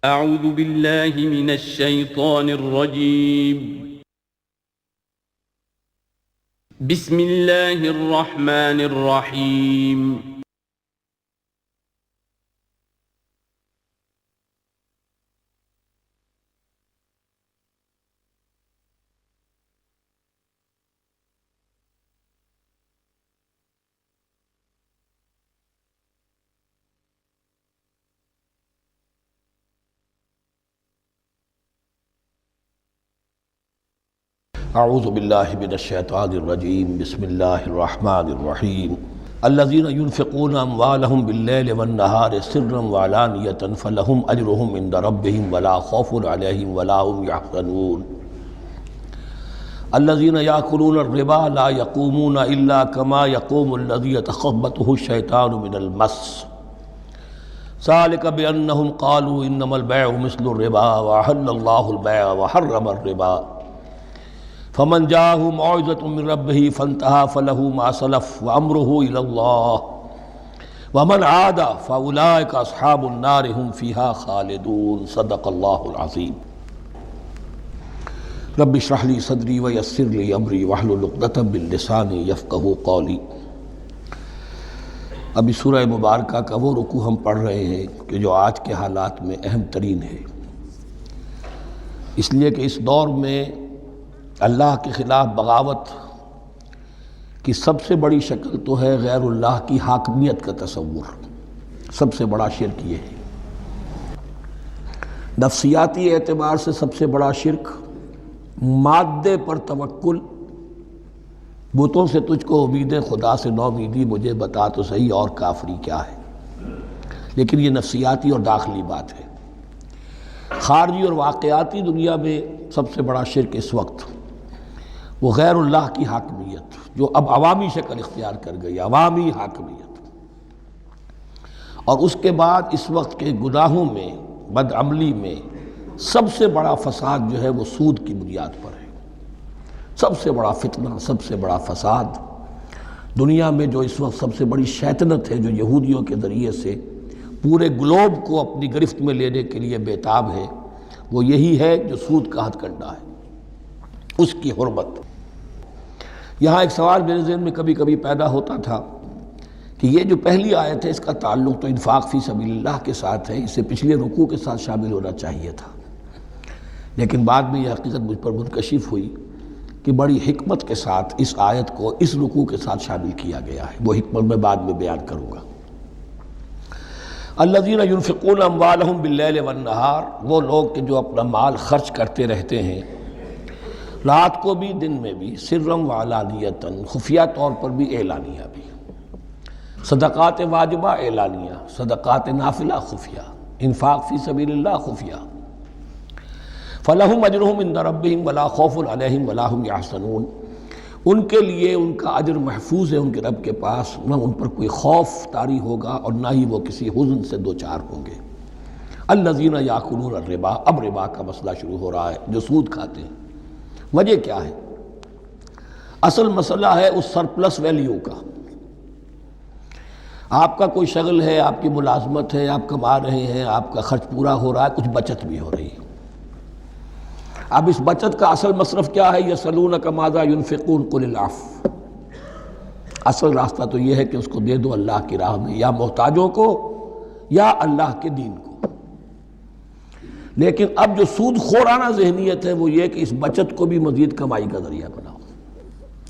اعوذ باللہ من الشیطان الرجیم بسم اللہ الرحمن الرحیم اعوذ باللہ من الشیطان الرجیم بسم اللہ الرحمن الرحیم الذین ينفقون اموالهم باللیل والنہار سرا وعلانیۃ فلہم اجرہم عند ربہم ولا خوف علیہم ولا هم یحزنون الذین یاکلون الربا لا یقومون الا کما یقوم الذی یتخبطہ الشیطان من المس ذلک بانہم قالوا انما البیع مثل الربا واحل اللہ البیع وحرم الربا فمن جاءه موعظة من ربه فانتهى فله ما سلف وأمره إلى الله ومن عاد فأولئك أصحاب النار هم فيها خالدون صدق الله العظيم رب اشرح لي صدري ويسر لي أمري واحلل عقدة من لساني يفقهوا قولي۔ ابھی سورہ مبارکہ کا وہ رکوع ہم پڑھ رہے ہیں کہ جو آج کے حالات میں اہم ترین ہے، اس لیے کہ اس دور میں اللہ کے خلاف بغاوت کی سب سے بڑی شکل تو ہے غیر اللہ کی حاکمیت کا تصور۔ سب سے بڑا شرک یہ ہے، نفسیاتی اعتبار سے سب سے بڑا شرک مادے پر توکل، بتوں سے تجھ کو امید ہے خدا سے نومیدی، مجھے بتا تو صحیح اور کافری کیا ہے۔ لیکن یہ نفسیاتی اور داخلی بات ہے۔ خارجی اور واقعاتی دنیا میں سب سے بڑا شرک اس وقت وہ غیر اللہ کی حاکمیت، جو اب عوامی شکل اختیار کر گئی، عوامی حاکمیت۔ اور اس کے بعد اس وقت کے گناہوں میں، بدعملی میں سب سے بڑا فساد جو ہے وہ سود کی بنیاد پر ہے۔ سب سے بڑا فتنہ، سب سے بڑا فساد دنیا میں جو اس وقت سب سے بڑی شیطنت ہے، جو یہودیوں کے ذریعے سے پورے گلوب کو اپنی گرفت میں لینے کے لیے بےتاب ہے، وہ یہی ہے جو سود کا ہتھ کنڈہ ہے، اس کی حرمت۔ یہاں ایک سوال میرے ذہن میں کبھی کبھی پیدا ہوتا تھا کہ یہ جو پہلی آیت ہے اس کا تعلق تو انفاق فی سبیل اللہ کے ساتھ ہے، اسے پچھلے رکوع کے ساتھ شامل ہونا چاہیے تھا، لیکن بعد میں یہ حقیقت مجھ پر منکشف ہوئی کہ بڑی حکمت کے ساتھ اس آیت کو اس رکوع کے ساتھ شامل کیا گیا ہے۔ وہ حکمت میں بعد میں بیان کروں گا۔ الذین ينفقون اموالهم باللیل والنہار، وہ لوگ کہ جو اپنا مال خرچ کرتے رہتے ہیں رات کو بھی دن میں بھی، سرًا وعلانیۃ، خفیہ طور پر بھی اعلانیہ بھی، صدقات واجبہ اعلانیہ، صدقات نافلہ خفیہ، انفاق فی سبیل اللہ خفیہ۔ فلہم اجرہم عند ربہم ولا خوف علیہم ولا هم یحزنون، ان کے لیے ان کا اجر محفوظ ہے ان کے رب کے پاس، نہ ان پر کوئی خوف طاری ہوگا اور نہ ہی وہ کسی حزن سے دوچار ہوں گے۔ الذین یاکلون الربا، اب ربا کا مسئلہ شروع ہو رہا ہے، جو سود کھاتے ہیں۔ وجہ کیا ہے؟ اصل مسئلہ ہے اس سرپلس ویلیو کا۔ آپ کا کوئی شغل ہے، آپ کی ملازمت ہے، آپ کما رہے ہیں، آپ کا خرچ پورا ہو رہا ہے، کچھ بچت بھی ہو رہی ہے۔ اب اس بچت کا اصل مصرف کیا ہے؟ یسألونک ماذا ينفقون قل العفو۔ اصل راستہ تو یہ ہے کہ اس کو دے دو اللہ کی راہ میں، یا محتاجوں کو یا اللہ کے دین کو۔ لیکن اب جو سود خورانہ ذہنیت ہے وہ یہ کہ اس بچت کو بھی مزید کمائی کا ذریعہ بناؤ،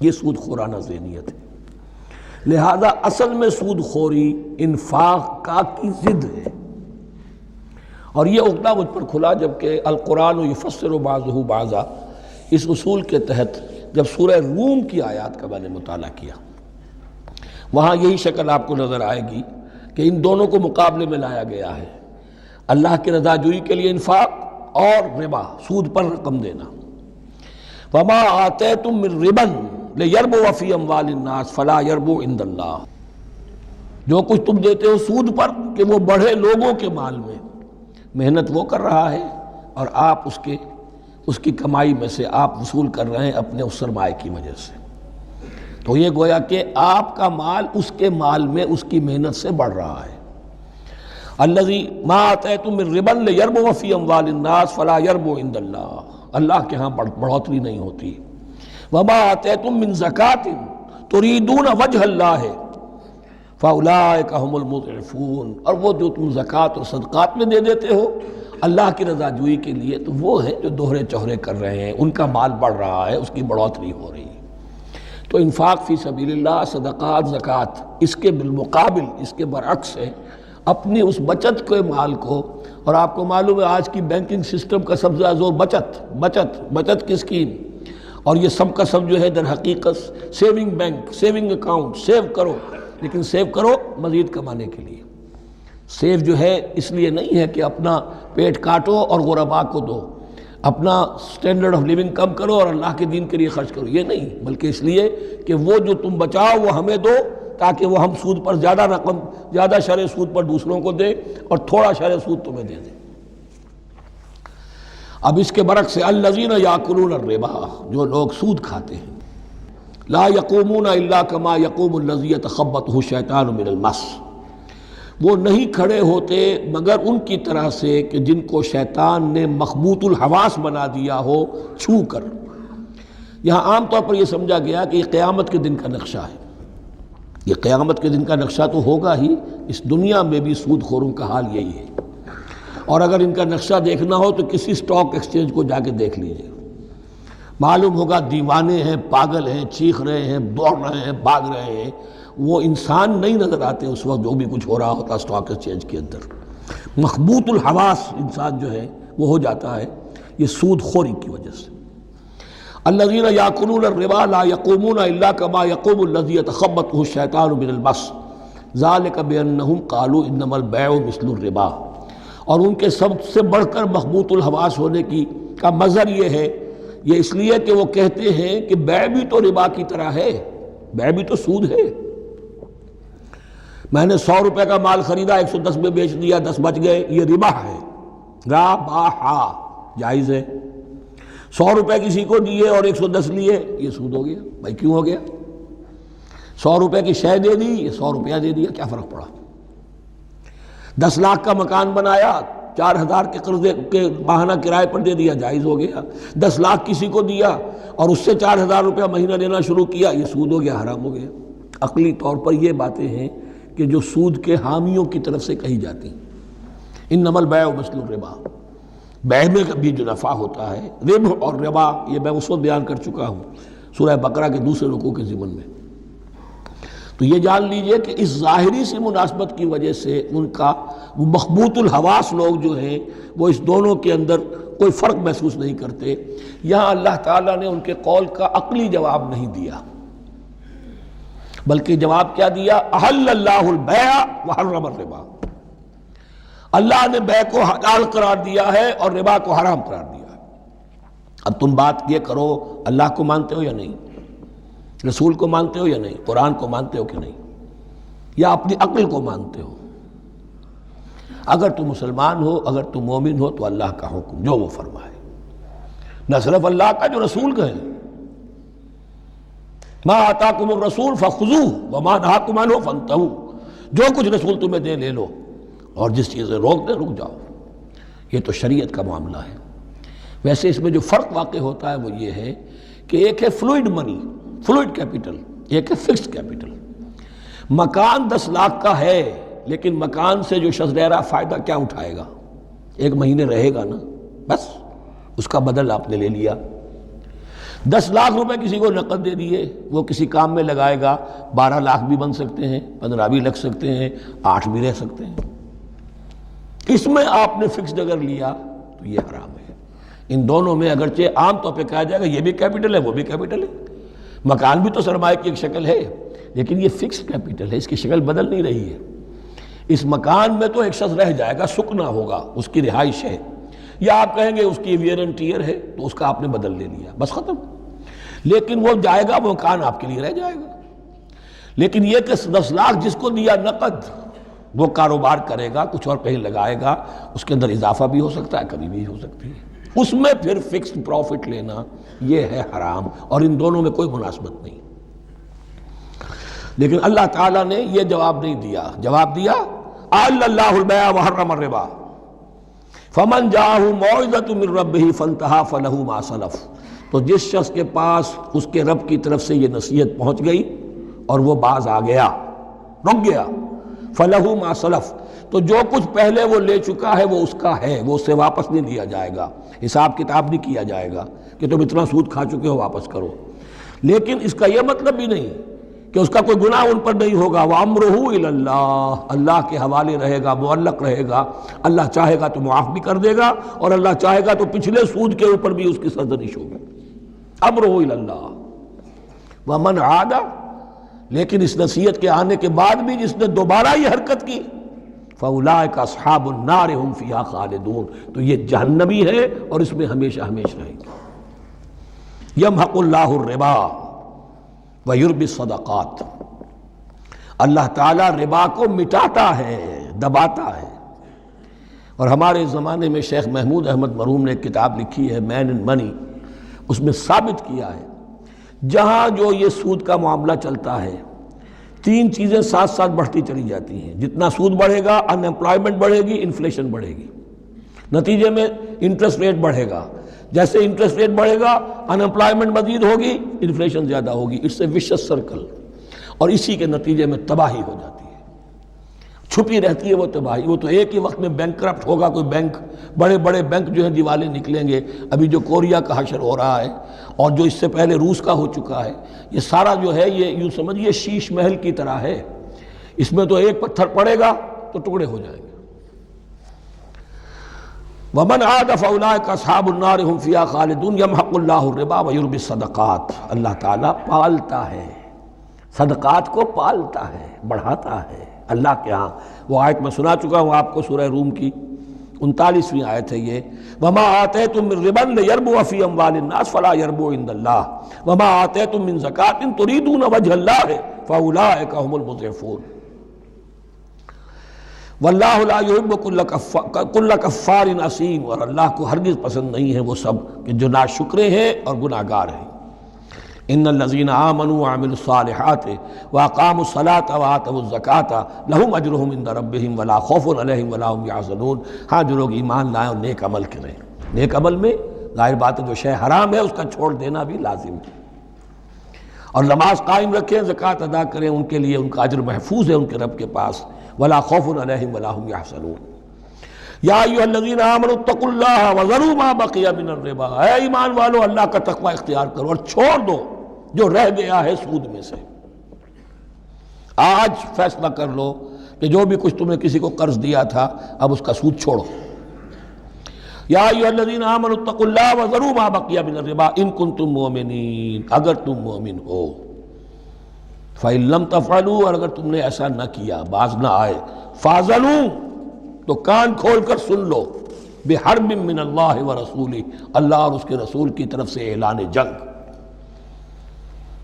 یہ سود خورانہ ذہنیت ہے۔ لہذا اصل میں سود خوری انفاق کا کی ضد ہے، اور یہ عقدہ مجھ پر کھلا جبکہ القرآن یفسر بعضہ بعضا، اس اصول کے تحت جب سورہ روم کی آیات کا میں نے مطالعہ کیا، وہاں یہی شکل آپ کو نظر آئے گی کہ ان دونوں کو مقابلے میں لایا گیا ہے، اللہ کی رضا جوئی کے لیے انفاق اور ربا، سود پر رقم دینا۔ وما آتیتم من ربا لیربو فی اموال الناس فلا یربو عند اللہ، جو کچھ تم دیتے ہو سود پر کہ وہ بڑھے لوگوں کے مال میں، محنت وہ کر رہا ہے اور آپ اس کی کمائی میں سے آپ وصول کر رہے ہیں اپنے اس سرمائے کی وجہ سے۔ تو یہ گویا کہ آپ کا مال اس کے مال میں اس کی محنت سے بڑھ رہا ہے، الذی ما آتیتم من ربا لیربو فی اموال الناس فلا یربو عند اللہ، اللہ کے ہاں بڑھوتری نہیں ہوتی. وما آتیتم من زکاۃ تریدون وجہ اللہ فاولئک هم المضعفون، اور وہ جو تم زکوٰۃ اور صدقات میں دے دیتے ہو اللہ کی رضا جوئی کے لیے، تو وہ ہیں جو دوہرے چوہرے کر رہے ہیں، ان کا مال بڑھ رہا ہے، اس کی بڑھوتری ہو رہی ہے. تو انفاق فی سبیل اللہ، صدقات، زکوٰۃ، اس کے بالمقابل، اس کے برعکس ہے اپنی اس بچت کے مال کو. اور آپ کو معلوم ہے آج کی بینکنگ سسٹم کا سب سے زیادہ زور بچت کی اسکیم، اور یہ سب کا سب جو ہے در حقیقت saving bank, saving account, save کرو، لیکن سیو کرو مزید کمانے کے لیے. سیو جو ہے اس لیے نہیں ہے کہ اپنا پیٹ کاٹو اور غرباء کو دو، اپنا سٹینڈرڈ آف لیونگ کم کرو اور اللہ کے دین کے لیے خرچ کرو، یہ نہیں، بلکہ اس لیے کہ وہ جو تم بچاؤ وہ ہمیں دو، تاکہ وہ ہم سود پر زیادہ رقم، زیادہ شرح سود پر دوسروں کو دیں اور تھوڑا شرح سود تمہیں دے دیں. اب اس کے برعکس سے الذین یاکلون الربا، جو لوگ سود کھاتے ہیں، لا یقومون الا کما یقوم الذی یتخبطہ الشیطان من المس، وہ نہیں کھڑے ہوتے مگر ان کی طرح سے کہ جن کو شیطان نے مخبوط الحواس بنا دیا ہو چھو کر. یہاں عام طور پر یہ سمجھا گیا کہ یہ قیامت کے دن کا نقشہ ہے. یہ قیامت کے دن کا نقشہ تو ہوگا ہی، اس دنیا میں بھی سود خوروں کا حال یہی ہے. اور اگر ان کا نقشہ دیکھنا ہو تو کسی سٹاک ایکسچینج کو جا کے دیکھ لیجئے، معلوم ہوگا دیوانے ہیں، پاگل ہیں، چیخ رہے ہیں، دوڑ رہے ہیں، بھاگ رہے ہیں. وہ انسان نہیں نظر آتے اس وقت جو بھی کچھ ہو رہا ہوتا سٹاک ایکسچینج کے اندر. مخبوط الحواس انسان جو ہے وہ ہو جاتا ہے یہ سود خوری کی وجہ سے. الذین یاکلون الربا لا یقومون الا کما یقوم الذی یتخبطہ الشیطان من المس ذلک بانہم قالوا انما البیع مثل الربا. اور ان کے سب سے بڑھ کر مخبوط الحواس ہونے کا مظہر یہ ہے، یہ اس لیے کہ وہ کہتے ہیں کہ بیع بھی تو ربا کی طرح ہے، بیع بھی تو سود ہے. میں نے 100 روپے کا مال خریدا 110 میں بیچ دیا، 10 بچ گئے، یہ ربا ہے. ربا جائز ہے. 100 روپے کسی کو دیے اور 110 لیے، یہ سود ہو گیا. بھائی کیوں ہو گیا؟ 100 روپے کی شے دے دی، یہ 100 روپیہ دے دیا، کیا فرق پڑا؟ 10 لاکھ کا مکان بنایا، 4000 کے قرضے کے ماہانہ کرائے پر دے دیا، جائز ہو گیا. 10 لاکھ کسی کو دیا اور اس سے 4000 روپیہ مہینہ دینا شروع کیا، یہ سود ہو گیا، حرام ہو گیا. عقلی طور پر یہ باتیں ہیں کہ جو سود کے حامیوں کی طرف سے کہی جاتی ہیں. انما البیع مثل الربا، بیع میں بھی جو نفع ہوتا ہے، ربح اور ربا، یہ میں اس وقت بیان کر چکا ہوں سورہ بقرہ کے دوسرے رکوع کے ضمن میں. تو یہ جان لیجئے کہ اس ظاہری سی مناسبت کی وجہ سے ان کا وہ مخبوط الحواس لوگ جو ہیں وہ اس دونوں کے اندر کوئی فرق محسوس نہیں کرتے. یہاں اللہ تعالیٰ نے ان کے قول کا عقلی جواب نہیں دیا، بلکہ جواب کیا دیا؟ احل اللہ البیع وحرم الربا. اللہ نے بیع کو حلال قرار دیا ہے اور ربا کو حرام قرار دیا ہے. اب تم بات یہ کرو، اللہ کو مانتے ہو یا نہیں؟ رسول کو مانتے ہو یا نہیں؟ قرآن کو مانتے ہو کہ نہیں؟ یا اپنی عقل کو مانتے ہو؟ اگر تم مسلمان ہو، اگر تم مومن ہو، تو اللہ کا حکم جو وہ فرمائے، نہ صرف اللہ کا، جو رسول کا ہے. ما آتاکم الرسول فخذوہ وما نہاکم عنہ فانتہوا، جو کچھ رسول تمہیں دے لے لو، اور جس چیز سے روک دے رک جاؤ. یہ تو شریعت کا معاملہ ہے. ویسے اس میں جو فرق واقع ہوتا ہے وہ یہ ہے کہ ایک ہے فلوئڈ منی، فلوئڈ کیپٹل، ایک ہے فکسڈ کیپٹل. مکان 10 لاکھ کا ہے، لیکن مکان سے جو شخص رہ رہا فائدہ کیا اٹھائے گا؟ 1 مہینے رہے گا نا، بس اس کا بدل آپ نے لے لیا. 10 لاکھ روپے کسی کو نقد دے دیے، وہ کسی کام میں لگائے گا، 12 لاکھ بھی بن سکتے ہیں، 15 بھی لگ سکتے ہیں، 8 بھی رہ سکتے ہیں. اس میں آپ نے فکسڈ اگر لیا تو یہ حرام ہے. ان دونوں میں اگرچہ عام طور پہ کہا جائے گا یہ بھی کیپٹل ہے وہ بھی کیپٹل ہے، مکان بھی تو سرمایہ کی ایک شکل ہے، لیکن یہ فکسڈ کیپٹل ہے، اس کی شکل بدل نہیں رہی ہے. اس مکان میں تو ایک شخص رہ جائے گا، سکنا ہوگا، اس کی رہائش ہے، یا آپ کہیں گے اس کی ویئر اینڈ ٹیئر ہے تو اس کا آپ نے بدل لے لیا، بس ختم. لیکن وہ جائے گا، وہ مکان آپ کے لیے رہ جائے گا. لیکن یہ کہ 10 لاکھ جس کو دیا نقد، وہ کاروبار کرے گا، کچھ اور کہیں لگائے گا، اس کے اندر اضافہ بھی ہو سکتا ہے، کمی بھی ہو سکتی ہے. اس میں پھر فکسڈ پروفٹ لینا یہ ہے حرام، اور ان دونوں میں کوئی مناسبت نہیں. لیکن اللہ تعالیٰ نے یہ جواب نہیں دیا. جواب دیا احل اللہ البیع وحرم الربا فمن جاءہ موعظۃ من ربہ فانتہی فلہ ما سلف، تو جس شخص کے پاس اس کے رب کی طرف سے یہ نصیحت پہنچ گئی اور وہ باز آ گیا، رک گیا، فلہ ما سلف، تو جو کچھ پہلے وہ لے چکا ہے وہ اس کا ہے، وہ اس سے واپس نہیں لیا جائے گا، حساب کتاب نہیں کیا جائے گا کہ تم اتنا سود کھا چکے ہو واپس کرو۔ لیکن اس کا یہ مطلب بھی نہیں کہ اس کا کوئی گناہ ان پر نہیں ہوگا، وَأَمْرُهُ إِلَى اللَّهِ، اللہ کے حوالے رہے گا، معلق رہے گا، اللہ چاہے گا تو معاف بھی کر دے گا اور اللہ چاہے گا تو پچھلے سود کے اوپر بھی اس کی سرزنش ہوگی۔ أَمْرُهُ إِلَى اللَّهِ وَمَنْ عَادَ، لیکن اس نصیحت کے آنے کے بعد بھی جس نے دوبارہ یہ حرکت کی فَأُولَٰئِكَ أَصْحَابُ النَّارِ هُمْ فِيهَا خَالِدُونَ، تو یہ جہنمی ہے اور اس میں ہمیشہ ہمیشہ رہے گی۔ يَمْحَقُ اللَّهُ الرِّبَا وَيُرْبِي الصَّدَقَاتِ، اللہ تعالیٰ ربا کو مٹاتا ہے، دباتا ہے۔ اور ہمارے زمانے میں شیخ محمود احمد مرحوم نے ایک کتاب لکھی ہے مین اینڈ منی، اس میں ثابت کیا ہے جہاں جو یہ سود کا معاملہ چلتا ہے تین چیزیں ساتھ ساتھ بڑھتی چلی جاتی ہیں، جتنا سود بڑھے گا ان امپلائمنٹ بڑھے گی، انفلیشن بڑھے گی، نتیجے میں انٹرسٹ ریٹ بڑھے گا، جیسے انٹرسٹ ریٹ بڑھے گا ان امپلائمنٹ مزید ہوگی، انفلیشن زیادہ ہوگی، اٹس اے ویشس سرکل، اور اسی کے نتیجے میں تباہی ہو جاتی ہے، چھپی رہتی ہے وہ تباہی۔ وہ تو ایک ہی وقت میں بینک کرپٹ ہوگا، کوئی بینک، بڑے بڑے بینک جو ہیں دیوالے نکلیں گے، ابھی جو کوریا کا حشر ہو رہا ہے اور جو اس سے پہلے روس کا ہو چکا ہے، یہ سارا جو ہے یہ یوں سمجھیے شیش محل کی طرح ہے، اس میں تو ایک پتھر پڑے گا تو ٹکڑے ہو جائیں گے۔ وَمَنْ عَادَ فَأُولَٰئِكَ أَصْحَابُ النَّارِ هُمْ فِيهَا خَالِدُونَ يَمْحَقُ اللَّهُ الرِّبَا وَيُرْبِي الصَّدَقَاتِ، اللہ تعالیٰ پالتا ہے، صدقات کو پالتا ہے، بڑھاتا ہے اللہ کے ہاں۔ وہ آیت میں سنا چکا ہوں آپ کو، سورہ روم کی 39ویں آیت ہے یہ، وَمَا آتَيْتُم مِّن رِّبًا لِّيَرْبُوَ فِي أَمْوَالِ النَّاسِ فَلَا يَرْبُو عِندَ اللَّهِ وَمَا آتَيْتُم مِّن زَكَاةٍ تُرِيدُونَ وَجْهَ اللَّهِ فَأُولَٰئِكَ هُمُ الْمُضْعِفُونَ واللہ لا یحب کل کفار اثیم، اور اللہ کو ہرگز پسند نہیں ہے وہ سب کہ جو ناشکرے ہیں اور گناہ گار ہیں۔ ان الذین آمنوا وعملوا الصالحات واقاموا الصلاة وآتوا الزکاة لہم اجرہم عند ربہم ولا خوف علیہم ولا هم یحزنون، ہاں جو لوگ ایمان لائیں اور نیک عمل کریں، نیک عمل میں ظاہر بات ہے جو شے حرام ہے اس کا چھوڑ دینا بھی لازم ہے، اور نماز قائم رکھیں، زکوٰۃ ادا کریں، ان کے لیے ان کا اجر محفوظ ہے ان کے رب کے پاس، ولا خوف علیہم ولا هم یحزنون۔ یا ایھا الذین آمنوا اتقوا اللہ وذروا ما بقی من الربا، اے ایمان والو اللہ کا تقوی اختیار کرو اور چھوڑ دو جو رہ گیا ہے سود میں سے۔ آج فیصلہ کر لو کہ جو بھی کچھ تم نے کسی کو قرض دیا تھا اب اس کا سود چھوڑو۔ یا ایھا الذین آمنوا اتقوا اللہ وذروا ما بقی من الربا ان کنتم مؤمنین، اگر تم مومن ہو۔ فَإِن لَمْ تَفْعَلُوا، اور اگر تم نے ایسا نہ کیا، باز نہ آئے، فَاذَنُوا، تو کان کھول کر سن لو، بِحَرْبٍ مِّنَ اللَّهِ وَرَسُولِهِ، اللہ اور اس کے رسول کی طرف سے اعلان جنگ۔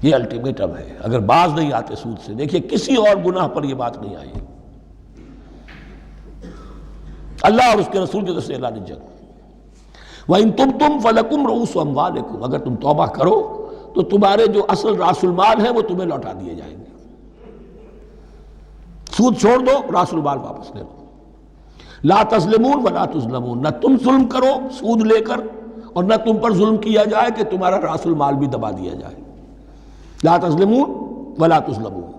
یہ الٹیمیٹم ہے، اگر باز نہیں آتے سود سے۔ دیکھیے کسی اور گناہ پر یہ بات نہیں آئی، اللہ اور اس کے رسول کی طرف سے اعلان جنگ۔ وَإِن تُبْتُمْ فَلَكُمْ رُءُوسُ أَمْوَالِكُمْ، اگر تم توبہ کرو تو تمہارے جو اصل راس المال ہے وہ تمہیں لوٹا دیے جائیں گے۔ سود چھوڑ دو، راس المال واپس لے لو۔ لا تظلمون ولا تظلمون، نہ تم ظلم کرو سود لے کر اور نہ تم پر ظلم کیا جائے کہ تمہارا راس المال بھی دبا دیا جائے۔ لا تظلمون ولا تظلمون۔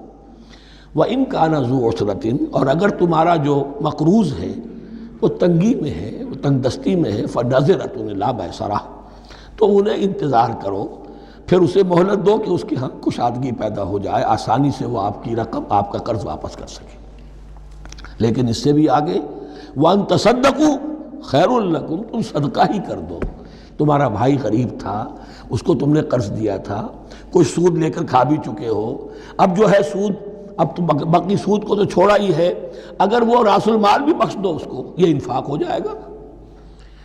وَإِن كَانَ ذُو عُسْرَةٍ، اور اگر تمہارا جو مقروض ہے وہ تنگی میں ہے، وہ تنگ دستی میں ہے، فَنَظِرَةٌ إِلَىٰ مَيْسَرَةٍ، تو انہیں انتظار کرو، پھر اسے مہلت دو کہ اس کی ہاں کشادگی پیدا ہو جائے، آسانی سے وہ آپ کی رقم، آپ کا قرض واپس کر سکے۔ لیکن اس سے بھی آگے وَأَن تَصَدَّقُوا خَيْرٌ لَكُمْ، تم صدقہ ہی کر دو۔ تمہارا بھائی غریب تھا، اس کو تم نے قرض دیا تھا، کچھ سود لے کر کھا بھی چکے ہو، اب جو ہے سود، اب تم باقی سود کو تو چھوڑا ہی ہے، اگر وہ راس المال بھی بخش دو اس کو، یہ انفاق ہو جائے گا،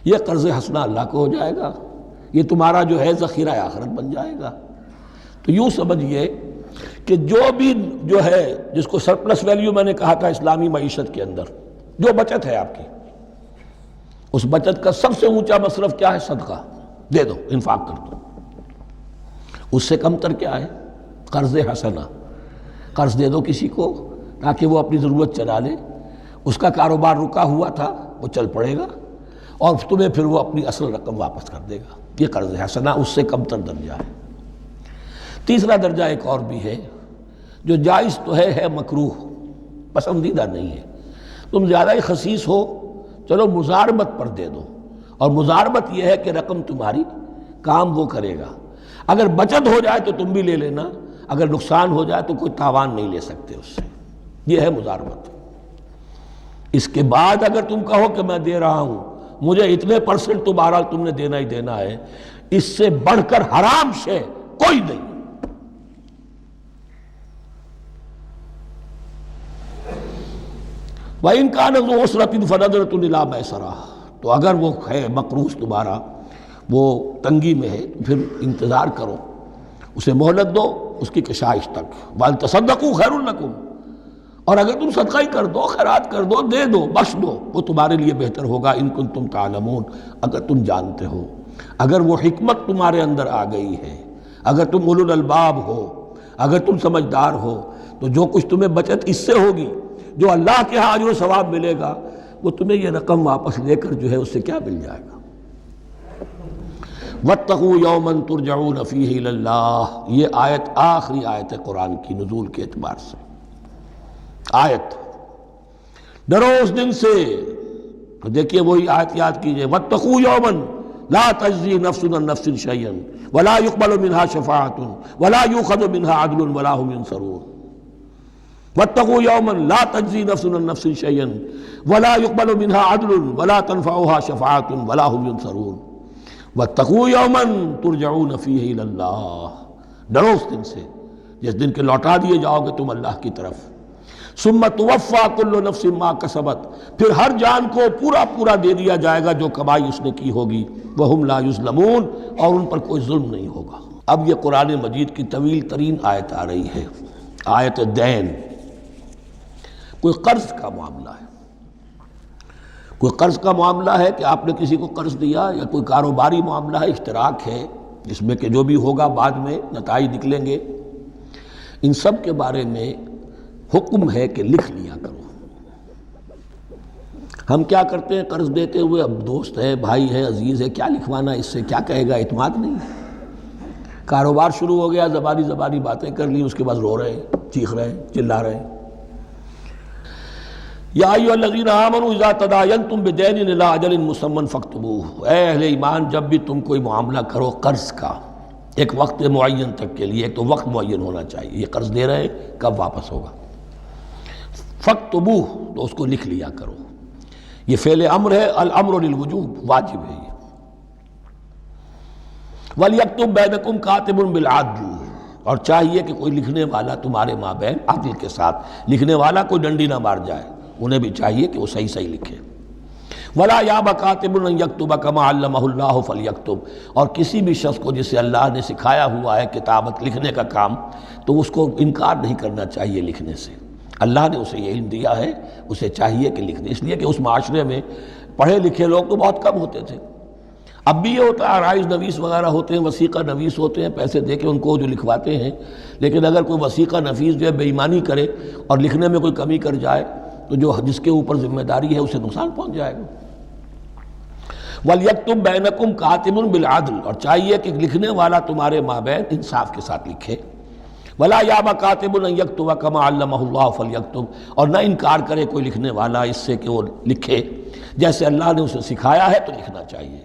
یہ قرض حسنہ اللہ کو ہو جائے گا، یہ تمہارا جو ہے ذخیرہ آخرت بن جائے گا۔ تو یوں سمجھیے کہ جو بھی جو ہے جس کو سرپلس ویلیو میں نے کہا تھا اسلامی معیشت کے اندر، جو بچت ہے آپ کی، اس بچت کا سب سے اونچا مصرف کیا ہے؟ صدقہ دے دو، انفاق کر دو۔ اس سے کم تر کیا ہے؟ قرض حسنہ، قرض دے دو کسی کو تاکہ وہ اپنی ضرورت چلا لے، اس کا کاروبار رکا ہوا تھا وہ چل پڑے گا اور تمہیں پھر وہ اپنی اصل رقم واپس کر دے گا. یہ قرض حسنہ اس سے کم تر درجہ ہے. تیسرا درجہ ایک اور بھی ہے جو جائز تو ہے مکروہ، پسندیدہ نہیں ہے. تم زیادہ ہی خسیس ہو، چلو مزاربت پر دے دو، اور مزاربت یہ ہے کہ رقم تمہاری کام وہ کرے گا. اگر بچت ہو جائے تو تم بھی لے لینا، اگر نقصان ہو جائے تو کوئی تاوان نہیں لے سکتے اس سے. یہ ہے مزاربت. اس کے بعد اگر تم کہو کہ میں دے رہا ہوں، مجھے اتنے % تو بہرحال تم نے دینا ہی دینا ہے، اس سے بڑھ کر حرام شے کوئی نہیں. وَإِنْ كَانَ ذُو عُسْرَةٍ فَنَظْرَةٌ إِلَىٰ مَيْسَرَةٍ، تو اگر وہ ہے مقروض تمہارا وہ تنگی میں ہے پھر انتظار کرو، اسے مہلت دو اس کی کشائش تک. وَأَن تَصَدَّقُوا خَيْرٌ لَكُمْ، اور اگر تم صدقہ ہی کر دو، خیرات کر دو، دے دو، بخش دو، وہ تمہارے لیے بہتر ہوگا. ان کنتم تعلمون، اگر تم جانتے ہو، اگر وہ حکمت تمہارے اندر آ گئی ہے، اگر تم اولو الالباب ہو، اگر تم سمجھدار ہو، تو جو کچھ تمہیں بچت اس سے ہوگی، جو اللہ کے ہاں اجر و ثواب ملے گا، وہ تمہیں یہ رقم واپس لے کر جو ہے اس سے کیا مل جائے گا. وَاتَّقُوا يَوْمًا تُرْجَعُونَ فِيهِ إِلَى اللَّهِ، یہ آیت آخری آیت ہے قرآن کی نزول کے اعتبار سے. آیت ڈرو اس دن سے، تو دیکھیے وہی آیت یاد کیجئے. وَاتَّقُوا يَوْمًا لَا تَجْزِي نَفْسٌ عَن نَفْسٍ شَيْئًا وَلَا يُقْبَلُ مِنْهَا شَفَاعَةٌ وَلَا يُؤْخَذُ مِنْهَا عَدْلٌ وَلَا هُمْ يُنصَرُونَ. وَاتَّقُوا يَوْمًا لَا تَجْزِي نَفْسٌ عَن نَفْسٍ شَيْئًا وَلَا يُقْبَلُ مِنْهَا عَدْلٌ وَلَا تَنفَعُهَا شَفَاعَةٌ وَلَا هُمْ يُنصَرُونَ. وَاتَّقُوا يَوْمًا تُرْجَعُونَ فِيهِ إِلَى اللَّهِ، ڈرو اس دن سے جس دن کے لوٹا دیے جاؤ گے تم اللہ کی طرف. ثم توفى كل نفس ما كسبت، پھر ہر جان کو پورا پورا دے دیا جائے گا جو کمائی اس نے کی ہوگی. وهم لا يظلمون، اور ان پر کوئی ظلم نہیں ہوگا. اب یہ قرآن مجید کی طویل ترین آیت آ رہی ہے، آیت دین. کوئی قرض کا معاملہ ہے، کوئی قرض کا معاملہ ہے کہ آپ نے کسی کو قرض دیا، یا کوئی کاروباری معاملہ ہے، اشتراک ہے جس میں کہ جو بھی ہوگا بعد میں نتائج نکلیں گے. ان سب کے بارے میں حکم ہے کہ لکھ لیا کرو. ہم کیا کرتے ہیں قرض دیتے ہوئے، اب دوست ہے، بھائی ہے، عزیز ہے، کیا لکھوانا، اس سے کیا کہے گا، اعتماد نہیں ہے. کاروبار شروع ہو گیا، زبانی باتیں کر لی، اس کے بعد رو رہے ہیں، چیخ رہے ہیں، چلا رہے ہیں. یا ایھا الذین آمنوا اذا تداینتم بدین الی اجل مسمی فاکتبوہ، اے اہل ایمان جب بھی تم کوئی معاملہ کرو قرض کا ایک وقت معین تک کے لیے، ایک تو وقت معین ہونا چاہیے، یہ قرض دے رہے ہیں کب واپس ہوگا. فاکتبوہ، تو اس کو لکھ لیا کرو. یہ فعل امر ہے، الامر للوجوب، واجب ہے یہ. وَلْيَكْتُبْ بَيْنَكُمْ كَاتِبٌ بِالْعَدْلِ، اور چاہیے کہ کوئی لکھنے والا تمہارے مابین عدل کے ساتھ، لکھنے والا کوئی ڈنڈی نہ مار جائے، انہیں بھی چاہیے کہ وہ صحیح لکھے. وَلَا يَأْبَ كَاتِبٌ أَن يَكْتُبَ كَمَا عَلَّمَهُ اللَّهُ فَلْيَكْتُبْ، اور کسی بھی شخص کو جسے اللہ نے سکھایا ہوا ہے کتابت لکھنے کا کام، تو اس کو انکار نہیں کرنا چاہیے لکھنے سے. اللہ نے اسے یہ علم دیا ہے، اسے چاہیے کہ لکھ دے. اس لیے کہ اس معاشرے میں پڑھے لکھے لوگ تو بہت کم ہوتے تھے. اب بھی یہ ہوتا ہے، عرائض نویس وغیرہ ہوتے ہیں، وثیقہ نویس ہوتے ہیں، پیسے دے کے ان کو جو لکھواتے ہیں. لیکن اگر کوئی وثیقہ نویس جو ہے بے ایمانی کرے اور لکھنے میں کوئی کمی کر جائے تو جو جس کے اوپر ذمہ داری ہے اسے نقصان پہنچ جائے گا. وَلْيَكْتُبْ بَيْنَكُمْ كَاتِبٌ بِالْعَدْلِ، اور چاہیے کہ لکھنے والا تمہارے مابین انصاف کے ساتھ لکھے. وَلَا يَأْبَ كَاتِبٌ أَن يَكْتُبَ كَمَا عَلَّمَهُ اللَّهُ فَلْيَكْتُبْ، اور نہ انکار کرے کوئی لکھنے والا اس سے کہ وہ لکھے جیسے اللہ نے اسے سکھایا ہے تو لکھنا چاہیے.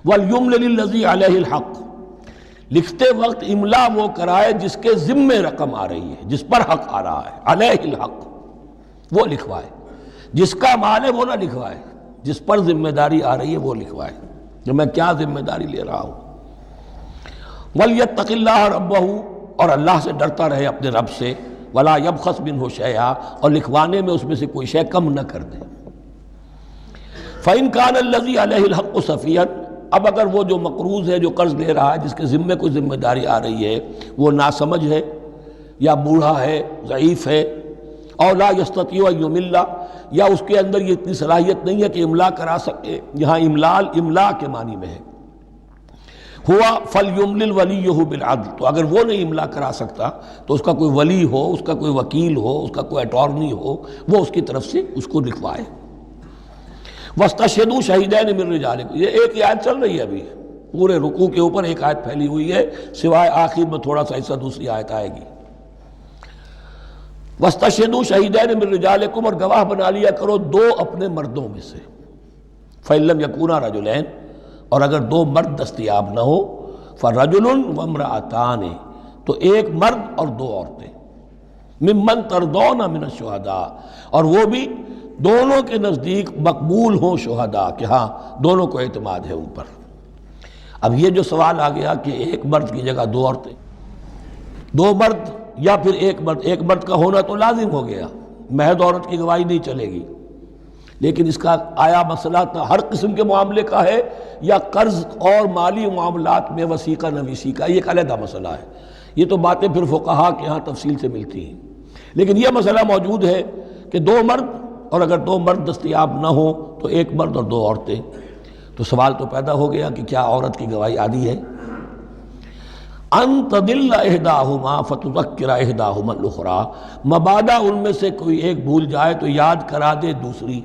وَلْيُمْلِلِ الَّذِي عَلَيْهِ الْحَقُّ، لکھتے وقت املا وہ کرائے جس کے ذمے رقم آ رہی ہے، جس پر حق آ رہا ہے. علیہ الحق، وہ لکھوائے. جس کا مال ہے وہ نہ لکھوائے، جس پر ذمہ داری آ رہی ہے وہ لکھوائے کہ میں کیا ذمہ داری لے رہا ہوں. وَلْيَتَّقِ اللَّهَ رَبَّهُ، اور اللہ سے ڈرتا رہے اپنے رب سے. وَلَا يَبْخَسْ مِنْهُ شَيْئًا، اور لکھوانے میں اس میں سے کوئی شے کم نہ کر دے. فَإِنْ كَانَ الَّذِي عَلَيْهِ الْحَقُّ سَفِيًّا، اب اگر وہ جو مقروض ہے، جو قرض لے رہا ہے، جس کے ذمے کوئی ذمہ داری آ رہی ہے، وہ ناسمجھ ہے یا بوڑھا ہے، ضعیف ہے، اور لا یستطیع ان یمل، یا اس کے اندر یہ اتنی صلاحیت نہیں ہے کہ املا کرا سکے، یہاں املا کے معنی میں ہے. ہوا فلیملل ولیہ بالعدل، تو اگر وہ نہیں املا کرا سکتا تو اس کا کوئی ولی ہو، اس کا کوئی وکیل ہو، اس کا کوئی اٹارنی ہو، وہ اس کی طرف سے اس کو لکھوائے۔ واستشہدوا شہیدین من رجالکم، یہ ایک ہی آیت چل رہی ہے ابھی، پورے رکوع کے اوپر ایک آیت پھیلی ہوئی ہے، سوائے آخر میں تھوڑا سا حصہ دوسری آیت آئے گی۔ واستشہدوا شہیدین من رجالکم، اور گواہ بنا لیا کرو دو اپنے مردوں میں سے۔ فإن لم یکونا رجلین، اور اگر دو مرد دستیاب نہ ہو، فرجل وامرأتان، تو ایک مرد اور دو عورتیں، ممن ترضون من الشہداء، اور وہ بھی دونوں کے نزدیک مقبول ہوں شہداء، کہ ہاں دونوں کو اعتماد ہے ان پر۔ اب یہ جو سوال آ گیا کہ ایک مرد کی جگہ دو عورتیں، دو مرد یا پھر ایک مرد کا ہونا تو لازم ہو گیا، محض عورت کی گواہی نہیں چلے گی، لیکن اس کا آیا مسئلہ ہر قسم کے معاملے کا ہے یا قرض اور مالی معاملات میں وثیقہ نویسی کا، یہ ایک علیحدہ مسئلہ ہے۔ یہ تو باتیں پھر فقہا کے ہاں تفصیل سے ملتی ہیں، لیکن یہ مسئلہ موجود ہے کہ دو مرد، اور اگر دو مرد دستیاب نہ ہو تو ایک مرد اور دو عورتیں۔ تو سوال تو پیدا ہو گیا کہ کیا عورت کی گواہی عادی ہے؟ ان تضل احداہما فتذکر احداہما الاخری، مبادا ان میں سے کوئی ایک بھول جائے تو یاد کرا دے دوسری۔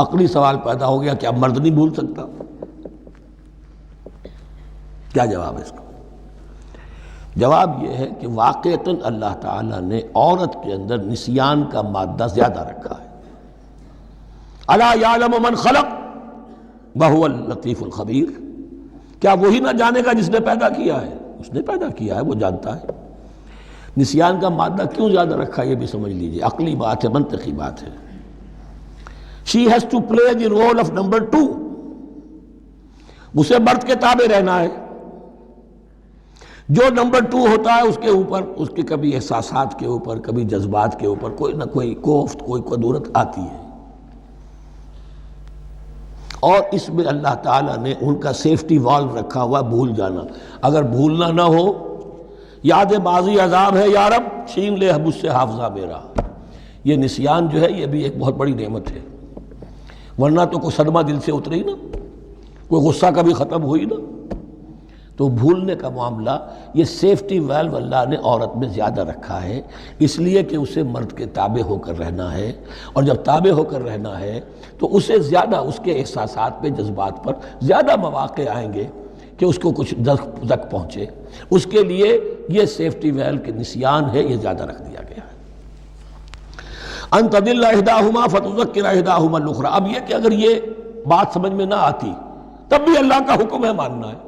عقلی سوال پیدا ہو گیا، کیا مرد نہیں بھول سکتا؟ کیا جواب ہے اس کا؟ جواب یہ ہے کہ واقعتاً اللہ تعالیٰ نے عورت کے اندر نسیان کا مادہ زیادہ رکھا ہے۔ الا یعلم من خلق وہو اللطیف الخبیر، کیا وہی نہ جانے گا جس نے پیدا کیا ہے؟ اس نے پیدا کیا ہے، وہ جانتا ہے۔ نسیان کا مادہ کیوں زیادہ رکھا یہ بھی سمجھ لیجیے، عقلی بات ہے، منطقی بات ہے۔ She has to play the role of number 2، اسے مرد کے تابع رہنا ہے۔ جو نمبر 2 ہوتا ہے اس کے اوپر، اس کے کبھی احساسات کے اوپر، کبھی جذبات کے اوپر کوئی نہ کوئی کوفت، کوئی قدورت آتی ہے، اور اس میں اللہ تعالیٰ نے ان کا سیفٹی والو رکھا ہوا، بھول جانا۔ اگر بھولنا نہ ہو، یاد ماضی عذاب ہے یا رب، چھین لے مجھ سے حافظہ میرا۔ یہ نسیان جو ہے یہ بھی ایک بہت بڑی نعمت ہے، ورنہ تو کوئی صدمہ دل سے اترے ہی نہ، کوئی غصہ کبھی ختم ہوئی نہ۔ تو بھولنے کا معاملہ، یہ سیفٹی ویلو اللہ نے عورت میں زیادہ رکھا ہے، اس لیے کہ اسے مرد کے تابع ہو کر رہنا ہے، اور جب تابع ہو کر رہنا ہے تو اسے زیادہ، اس کے احساسات پہ، جذبات پر زیادہ مواقع آئیں گے کہ اس کو کچھ زک پہنچے۔ اس کے لیے یہ سیفٹی ویلو کے نسیان ہے، یہ زیادہ رکھ دیا گیا ہے۔ ان تضل احداہما فتذکر احداہما الاخری، اب یہ کہ اگر یہ بات سمجھ میں نہ آتی تب بھی اللہ کا حکم ہے ماننا ہے۔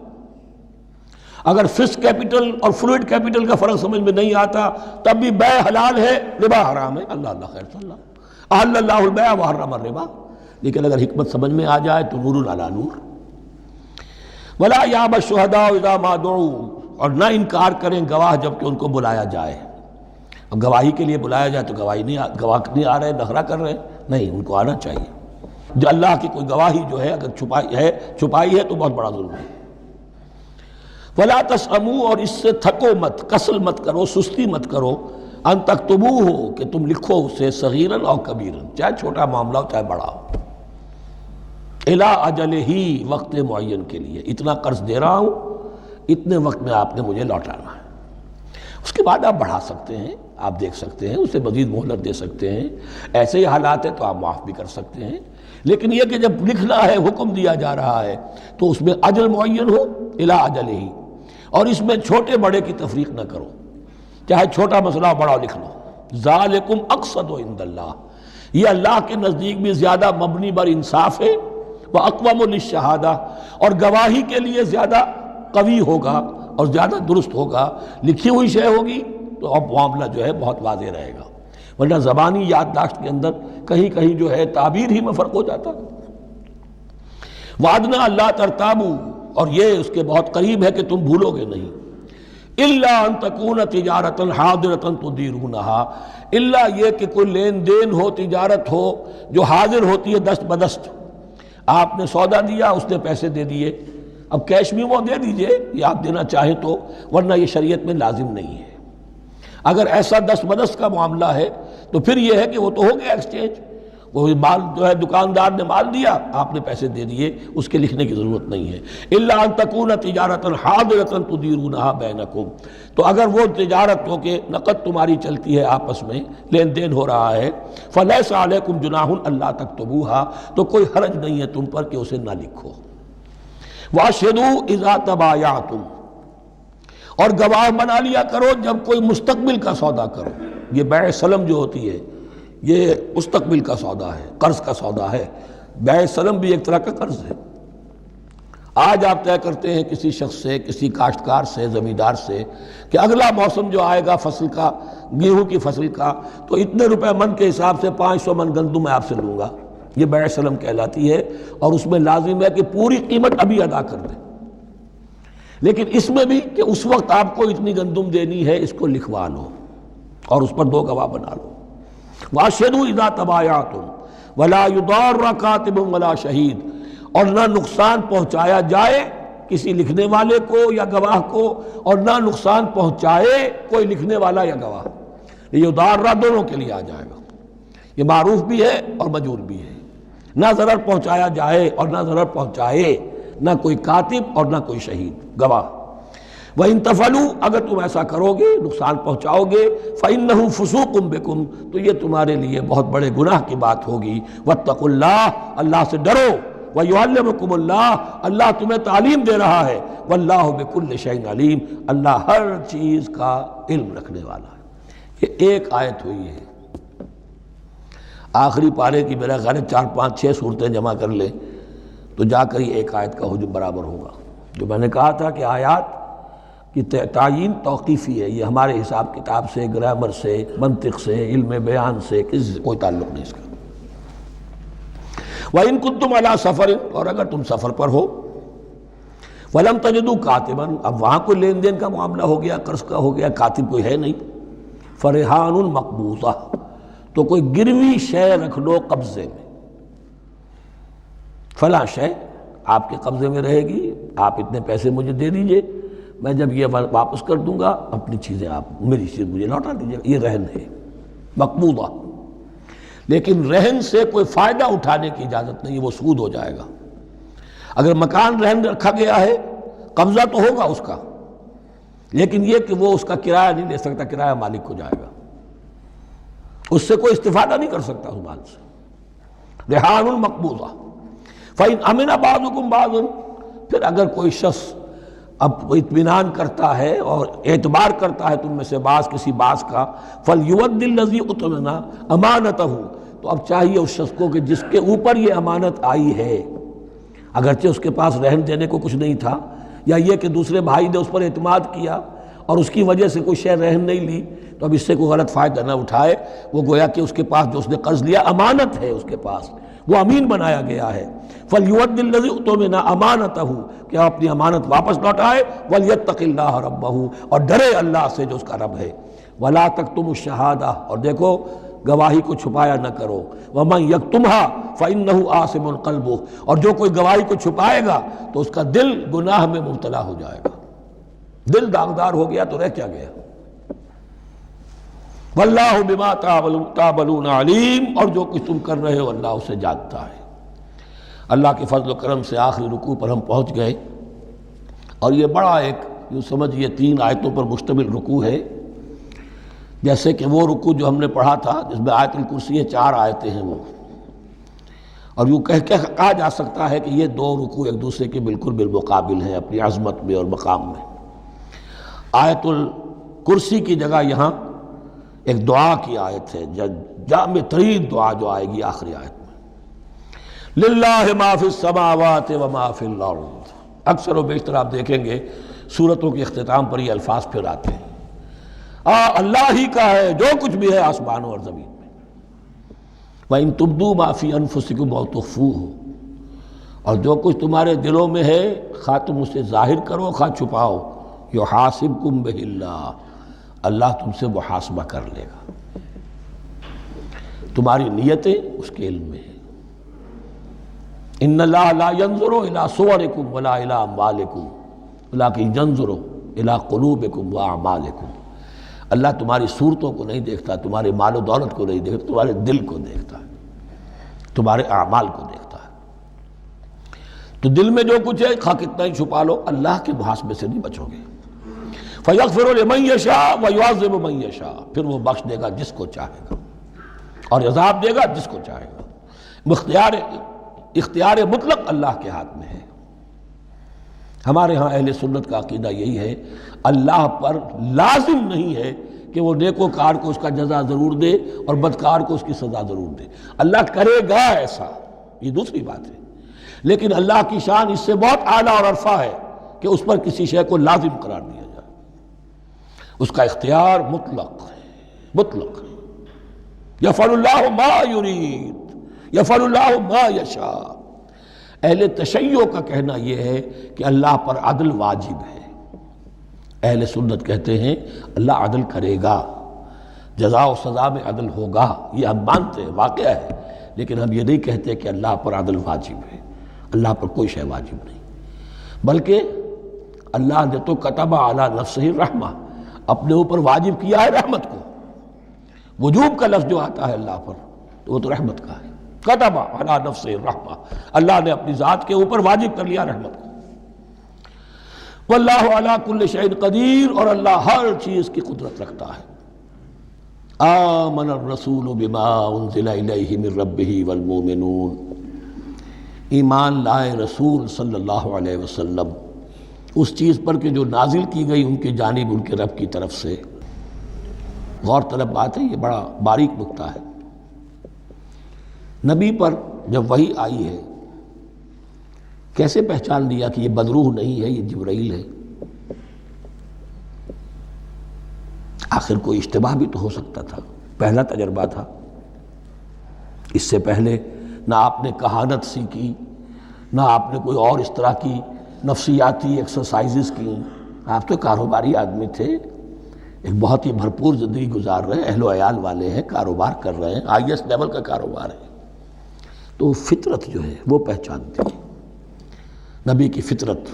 اگر فسٹ کیپٹل اور فلوئڈ کیپٹل کا فرق سمجھ میں نہیں آتا تب بھی بیع حلال ہے، ربا حرام ہے، اللہ خیر صلی اللہ، احل اللہ البیع وحرم الربا۔ لیکن اگر حکمت سمجھ میں آ جائے تو نور علی نور۔ ولا یابى الشہداء اذا ما دعوا، اور نہ انکار کریں گواہ جب کہ ان کو بلایا جائے۔ اب گواہی کے لیے بلایا جائے تو گواہ نہیں آ رہے، نخرہ کر رہے ہیں، نہیں، ان کو آنا چاہیے۔ جو اللہ کی کوئی گواہی جو ہے اگر چھپائی ہے تو بہت بڑا ظلم ہے۔ ولا تسأموا، اور اس سے تھکو مت، کسل مت کرو، سستی مت کرو، ان تکتبوہ، کہ تم لکھو اسے، صغیراً او کبیراً، چاہے چھوٹا معاملہ ہو چاہے بڑا ہو، الی اجلہ، وقت معین کے لیے، اتنا قرض دے رہا ہوں، اتنے وقت میں آپ نے مجھے لوٹانا ہے۔ اس کے بعد آپ بڑھا سکتے ہیں، آپ دیکھ سکتے ہیں، اسے مزید مہلت دے سکتے ہیں، ایسے ہی حالات ہیں تو آپ معاف بھی کر سکتے ہیں، لیکن یہ کہ جب لکھنا ہے، حکم دیا جا رہا ہے تو اس میں اجل معین ہو، الی اجلہ، اور اس میں چھوٹے بڑے کی تفریق نہ کرو، چاہے چھوٹا مسئلہ ہو بڑا لکھ لو۔ ذالکم اقسط عند اللہ، یہ اللہ کے نزدیک بھی زیادہ مبنی بر انصاف ہے، واقوم للشہادہ، اور گواہی کے لیے زیادہ قوی ہوگا اور زیادہ درست ہوگا۔ لکھی ہوئی شے ہوگی تو اب معاملہ جو ہے بہت واضح رہے گا، ورنہ زبانی یادداشت کے اندر کہیں کہیں جو ہے تعبیر ہی میں فرق ہو جاتا۔ وعدنا اللہ ترتابوا، اور یہ اس کے بہت قریب ہے کہ تم بھولو گے نہیں، الا ان تکون تجارۃ حاضرۃ تدیرونها، الا یہ کہ کوئی لین دین ہو، تجارت ہو جو حاضر ہوتی ہے دست بدست، آپ نے سودا دیا، اس نے پیسے دے دیے، اب کیش بھی وہ دے دیجئے یا آپ دینا چاہیں تو، ورنہ یہ شریعت میں لازم نہیں ہے۔ اگر ایسا دست بدست کا معاملہ ہے تو پھر یہ ہے کہ وہ تو ہو گیا ایکسچینج، وہ مال جو ہے دکاندار نے مال دیا، آپ نے پیسے دے دیے، اس کے لکھنے کی ضرورت نہیں ہے۔ الا ان تکون تجارۃ حاضرۃ تدیرونھا بینکم، تو اگر وہ تجارت ہو کہ نقد تمہاری چلتی ہے، آپس میں لین دین ہو رہا ہے، فلیس علیکم جناح الا تکتبوھا، تو کوئی حرج نہیں ہے تم پر کہ اسے نہ لکھو۔ واشہدوا اذا تبایعتم، اور گواہ بنا لیا کرو جب کوئی مستقبل کا سودا کرو۔ یہ بیع سلم جو ہوتی ہے یہ مستقبل کا سودا ہے، قرض کا سودا ہے۔ بیع سلم بھی ایک طرح کا قرض ہے۔ آج آپ طے کرتے ہیں کسی شخص سے، کسی کاشتکار سے، زمیندار سے کہ اگلا موسم جو آئے گا فصل کا، گیہوں کی فصل کا، تو اتنے روپے من کے حساب سے 500 من گندم میں آپ سے لوں گا۔ یہ بیع سلم کہلاتی ہے، اور اس میں لازم ہے کہ پوری قیمت ابھی ادا کر دیں۔ لیکن اس میں بھی کہ اس وقت آپ کو اتنی گندم دینی ہے، اس کو لکھوا لو اور اس پر 2 گواہ بنا لو۔ واشہدوا اذا تبایعتم ولا یضار کاتب ولا شہید، اور نہ نقصان پہنچایا جائے کسی لکھنے والے کو یا گواہ کو، اور نہ نقصان پہنچائے کوئی لکھنے والا یا گواہ۔ یہ یضار دونوں کے لیے آ جائے گا، یہ معروف بھی ہے اور مجرور بھی ہے۔ نہ ضرر پہنچایا جائے اور نہ ضرر پہنچائے، نہ کوئی کاتب اور نہ کوئی شہید گواہ۔ وَإِن تَفْعَلُوا، اگر تم ایسا کرو گے، نقصان پہنچاؤ گے، فَإِنَّهُ فُسُوقٌ بِكُمْ، تو یہ تمہارے لیے بہت بڑے گناہ کی بات ہوگی۔ وَاتَّقُوا اللَّهَ، اللہ سے ڈرو، وَيُعَلِّمُكُمُ اللَّهُ، اللہ تمہیں تعلیم دے رہا ہے، وَاللَّهُ بِكُلِّ شَيْءٍ عَلِيمٌ، اللہ ہر چیز کا علم رکھنے والا ہے۔ یہ ایک آیت ہوئی ہے، آخری پارے کی میرا خیال ہے 4 5 6 صورتیں جمع کر لیں تو جا کر یہ ایک آیت کا حجم برابر ہوگا۔ جو میں نے کہا تھا کہ آیات کی تعیین توقیفی ہے، یہ ہمارے حساب کتاب سے، گرامر سے، منطق سے، علم بیان سے کسی سے کوئی تعلق نہیں اس کا۔ وَإِن كُنتُمْ عَلَىٰ سَفَرٍ، اور اگر تم سفر پر ہو، وَلَمْ تَجِدُوا كَاتِبًا، اب وہاں کوئی لین دین کا معاملہ ہو گیا، قرض کا ہو گیا، کاتب کوئی ہے نہیں، فَرِحَانٌ مَقْبُوضَةٌ، تو کوئی گروی شے رکھ لو قبضے میں، فلاں شے آپ کے قبضے میں رہے گی، آپ اتنے پیسے مجھے دے دیجئے، میں جب یہ واپس کر دوں گا اپنی چیزیں آپ میری چیز مجھے لوٹا دیجیے گا۔ یہ رہن ہے مقبوضہ، لیکن رہن سے کوئی فائدہ اٹھانے کی اجازت نہیں، وہ سود ہو جائے گا۔ اگر مکان رہن رکھا گیا ہے، قبضہ تو ہوگا اس کا، لیکن یہ کہ وہ اس کا کرایہ نہیں لے سکتا، کرایہ مالک کو جائے گا، اس سے کوئی استفادہ نہیں کر سکتا اس مال سے۔ رہان مقبوضہ۔ فَإِنْ أَمِنَ بَعْضُكُمْ بَعْضًا، پھر اگر کوئی شخص اب اطمینان کرتا ہے اور اعتبار کرتا ہے تم میں سے بعض کسی بعض کا، فَلْيُؤَدِّ الَّذِي اؤْتُمِنَ أَمَانَتَهُ، تو اب چاہیے اس شخص کو کہ جس کے اوپر یہ امانت آئی ہے، اگرچہ اس کے پاس رہن دینے کو کچھ نہیں تھا، یا یہ کہ دوسرے بھائی نے اس پر اعتماد کیا اور اس کی وجہ سے کوئی شے رہن نہیں لی، تو اب اس سے کوئی غلط فائدہ نہ اٹھائے، وہ گویا کہ اس کے پاس جو اس نے قرض لیا امانت ہے، اس کے پاس وہ امین بنایا گیا ہے۔ فَلْيُؤَدِّ الَّذِي اؤْتُمِنَ أَمَانَتَهُ، کہ اپنی امانت واپس لوٹائے، وَلْيَتَّقِ اللَّهَ رَبَّهُ، اور ڈرے اللہ سے جو اس کا رب ہے۔ وَلَا تَكْتُمُوا الشَّهَادَةَ، اور دیکھو گواہی کو چھپایا نہ کرو، وَمَنْ يَكْتُمْهَا فَإِنَّهُ آثِمٌ قَلْبُهُ، اور جو کوئی گواہی کو چھپائے گا تو اس کا دل گناہ میں مبتلا ہو جائے گا، دل داغدار ہو گیا تو رہ کیا گیا۔ وَاللَّهُ بِمَا تَعْمَلُونَ عَلِيمٌ، اور جو کچھ تم کر رہے ہو اللہ اسے جانتا ہے۔ اللہ کے فضل و کرم سے آخری رکوع پر ہم پہنچ گئے، اور یہ بڑا ایک یوں سمجھئے 3 آیتوں پر مشتمل رکوع ہے، جیسے کہ وہ رکوع جو ہم نے پڑھا تھا جس میں آیت الکرسی ہے، 4 آیتیں ہیں وہ، اور یوں کہا جا سکتا ہے کہ یہ 2 رکوع ایک دوسرے کے بالکل بالمقابل ہیں اپنی عظمت میں اور مقام میں۔ آیت الکرسی کی جگہ یہاں ایک دعا کی آیت ہے، جامع ترین دعا جو آئے گی آخری آیت میں، للہ ما فی السماوات و ما فی الارض۔ اکثر و بیشتر آپ دیکھیں گے سورتوں کے اختتام پر یہ الفاظ پھر آتے ہیں، اللہ ہی کا ہے جو کچھ بھی ہے آسمانوں اور زمین میں۔ وَإِن تُبْدُوا مَا فِي أَنفُسِكُمْ أَوْ تُخْفُوهُ، اور جو کچھ تمہارے دلوں میں ہے خواہ تم اسے ظاہر کرو خواہ چھپاؤ، يُحَاسِبْكُمْ بِهِ اللَّهُ، اللہ تم سے محاسبہ کر لے گا، تمہاری نیتیں اس کے علم میں ہیں۔ ان اللہ لا ينظر الى صورکم ولا الى اموالکم ولکن ينظر الى قلوبکم واعمالکم، اللہ تمہاری صورتوں کو نہیں دیکھتا، تمہارے مال و دولت کو نہیں دیکھتا، تمہارے دل کو دیکھتا ہے۔ تمہارے اعمال کو دیکھتا ہے۔ تو دل میں جو کچھ ہے خواہ کتنا ہی چھپا لو، اللہ کے محاسبے سے نہیں بچو گے۔ فَيَغْفِرُ لِمَن يَشَاءُ وَيُعَذِّبُ مَن يَشَاءُ، پھر وہ بخش دے گا جس کو چاہے گا اور عذاب دے گا جس کو چاہے گا۔ اختیار مطلق اللہ کے ہاتھ میں ہے۔ ہمارے ہاں اہل سنت کا عقیدہ یہی ہے، اللہ پر لازم نہیں ہے کہ وہ نیکوکار کو اس کا جزا ضرور دے اور بدکار کو اس کی سزا ضرور دے۔ اللہ کرے گا ایسا، یہ دوسری بات ہے، لیکن اللہ کی شان اس سے بہت اعلیٰ اور عرفہ ہے کہ اس پر کسی شے کو لازم قرار دیا جائے۔ اس کا اختیار مطلق ہے، مطلق ہے۔ یفعل اللہ ما یرید، یفعل اللہ ما یشاء۔ اہل تشیع کا کہنا یہ ہے کہ اللہ پر عدل واجب ہے۔ اہل سنت کہتے ہیں اللہ عدل کرے گا، جزا و سزا میں عدل ہوگا، یہ ہم مانتے ہیں، واقعہ ہے، لیکن ہم یہ نہیں کہتے کہ اللہ پر عدل واجب ہے۔ اللہ پر کوئی شے واجب نہیں، بلکہ اللہ نے تو کتب علی نفسہ الرحمہ، اپنے اوپر واجب کیا ہے رحمت کو۔ وجوب کا لفظ جو آتا ہے اللہ پر تو وہ تو رحمت کا ہے، کتب علی نفسہ الرحمہ، اللہ نے اپنی ذات کے اوپر واجب کر لیا رحمت کو۔ واللہ علی کل شیء قدیر، اور اللہ ہر چیز کی قدرت رکھتا ہے۔ آمن الرسول بما انزل الیہ من ربہ والمؤمنون، ایمان لائے رسول صلی اللہ علیہ وسلم اس چیز پر کہ جو نازل کی گئی ان کی جانب ان کے رب کی طرف سے۔ غور طلب بات ہے، یہ بڑا باریک نکتہ ہے۔ نبی پر جب وحی آئی ہے کیسے پہچان لیا کہ یہ بدروح نہیں ہے، یہ جبرائیل ہے؟ آخر کوئی اشتباہ بھی تو ہو سکتا تھا، پہلا تجربہ تھا۔ اس سے پہلے نہ آپ نے کہانت سیکھی، نہ آپ نے کوئی اور اس طرح کی نفسیاتی ایکسرسائزز کی۔ آپ تو کاروباری آدمی تھے، ایک بہت ہی بھرپور زندگی گزار رہے ہیں، اہل و عیال والے ہیں، کاروبار کر رہے ہیں، آئی ایس لیول کا کاروبار ہے، تو فطرت جو ہے وہ پہچانتی ہے۔ نبی کی فطرت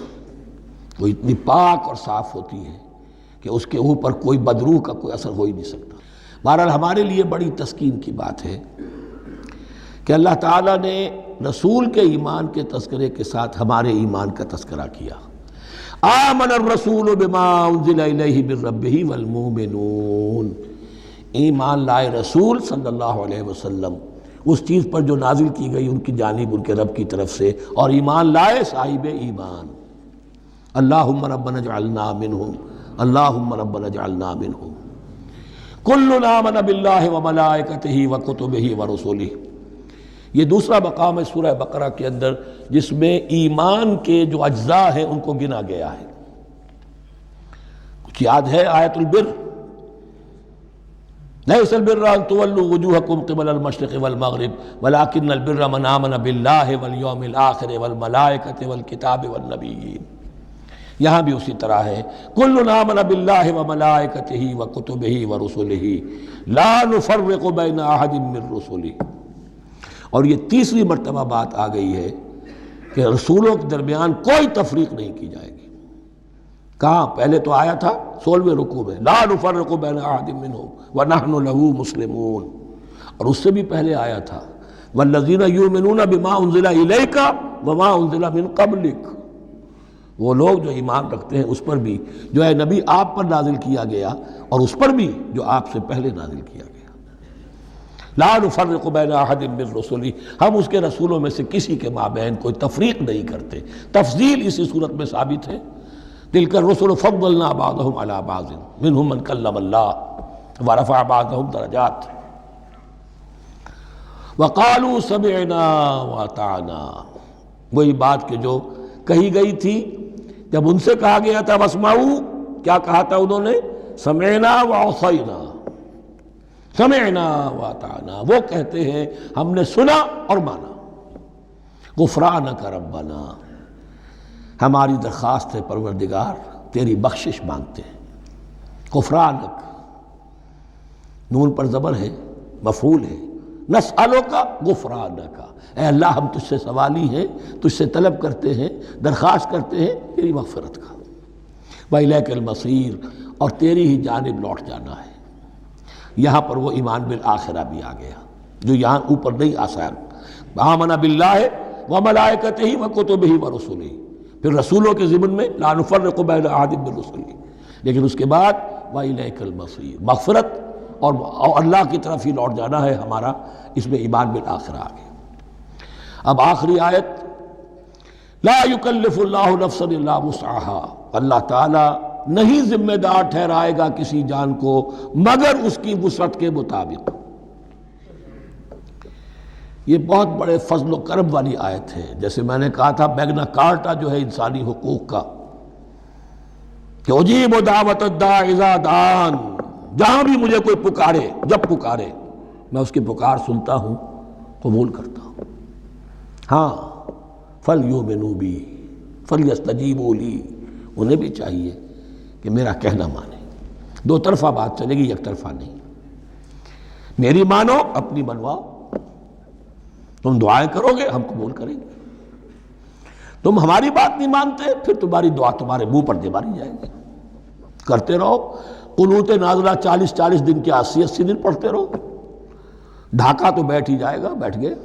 وہ اتنی پاک اور صاف ہوتی ہے کہ اس کے اوپر کوئی بدروح کا کوئی اثر ہو ہی نہیں سکتا۔ بہرحال ہمارے لیے بڑی تسکین کی بات ہے کہ اللہ تعالیٰ نے رسول کے ایمان کے تذکرے کے ساتھ ہمارے ایمان کا تذکرہ کیا۔ آمن الرسول بما انزل الیہ من ربہ والمؤمنون، ایمان لائے رسول صلی اللہ علیہ وسلم اس چیز پر جو نازل کی گئی ان کی جانب ان کے رب کی طرف سے، اور ایمان لائے صاحب ایمان۔ اللہم ربنا اجعلنا منہم، اللہم ربنا اجعلنا منہم۔ کل آمن باللہ وملائکتہ وکتبہ ورسلہ، یہ دوسرا مقام ہے سورہ بقرہ کے اندر جس میں ایمان کے جو اجزاء ہیں ان کو گنا گیا ہے۔ کچھ یاد ہے آیت البر؟ لیس البر ان تولوا وجوہکم قبل المشرق والمغرب ولکن البر من آمن باللہ والیوم الآخر والملائکۃ والکتاب والنبیین۔ یہاں بھی اسی طرح ہے، کل آمن باللہ وملائکتہ وکتبہ ورسلہ لا نفرق بین احد من رسلہ۔ اور یہ تیسری مرتبہ بات آ گئی ہے کہ رسولوں کے درمیان کوئی تفریق نہیں کی جائے گی۔ کہاں؟ پہلے تو آیا تھا 16ویں رکوع میں، لا نفرق بین احد منہم ونحن لہ مسلمون، اور اس سے بھی پہلے آیا تھا والذین یؤمنون بما انزل الیک وما انزل من قبلک، وہ لوگ جو ایمان رکھتے ہیں اس پر بھی جو ہے نبی آپ پر نازل کیا گیا اور اس پر بھی جو آپ سے پہلے نازل کیا گیا۔ لا نفرق بین احد من رسلہ، ہم اس کے رسولوں میں سے کسی کے مابین کوئی تفریق نہیں کرتے۔ تفضیل اسی صورت میں ثابت ہے، تلک الرسل فضلنا بعضهم علی بعض منہم من کلم اللہ ورفع بعضهم درجات وقالوا سمعنا واطعنا، وہی بات کہ جو کہی گئی تھی جب ان سے کہا گیا تھا واسمعوا، کیا کہا تھا انہوں نے؟ سمعنا وعصینا، سمعنا واطعنا، وہ کہتے ہیں ہم نے سنا اور مانا۔ غفرانک ربنا، ہماری درخواست ہے پروردگار، تیری بخشش مانگتے ہیں۔ غفرانک، نون پر زبر ہے، مفعول ہے، نسألک غفرانک، اے اللہ ہم تجھ سے سوالی ہیں، تجھ سے طلب کرتے ہیں، درخواست کرتے ہیں تیری مغفرت کا۔ وإلیک المصیر، اور تیری ہی جانب لوٹ جانا ہے۔ یہاں پر وہ ایمان بالآخرہ بھی آ گیا جو یہاں اوپر نہیں آمن باللہ وملائکتہ وکتبہ ورسلہ، پھر رسولوں کے ضمن میں لا نفرق بین احد من رسلہ، لیکن اس کے بعد وإلیک المصیر، مغفرت اور اللہ کی طرف ہی لوٹ جانا ہے ہمارا، اس میں ایمان بالآخرہ آ گیا۔ اب آخری آیت، لا یکلف اللہ نفسا الا وسعها، اللہ تعالیٰ نہیں ذمہ دار ٹھہرائے گا کسی جان کو مگر اس کی وسعت کے مطابق۔ یہ بہت بڑے فضل و کرم والی آیت ہے، جیسے میں نے کہا تھا میگنا کارٹا جو ہے انسانی حقوق کا، کہ اجیب دعوت الداع اذا دعان، جہاں بھی مجھے کوئی پکارے، جب پکارے میں اس کی پکار سنتا ہوں، قبول کرتا ہوں۔ ہاں فَلْيُؤْمِنُوا بِي فَلْيَسْتَجِيبُوا لِي، انہیں بھی چاہیے کہ میرا کہنا مانے، دو طرفہ بات چلے گی، یک طرفہ نہیں۔ میری مانو، اپنی منواؤ، تم دعائیں کرو گے ہم قبول کریں گے، تم ہماری بات نہیں مانتے پھر تمہاری دعا تمہارے منہ پر دے ماری جائے گی۔ کرتے رہو قنوت نازلہ 40 دن کے 80 دن پڑھتے رہو، ڈھاکہ تو بیٹھ ہی جائے گا، بیٹھ گئے۔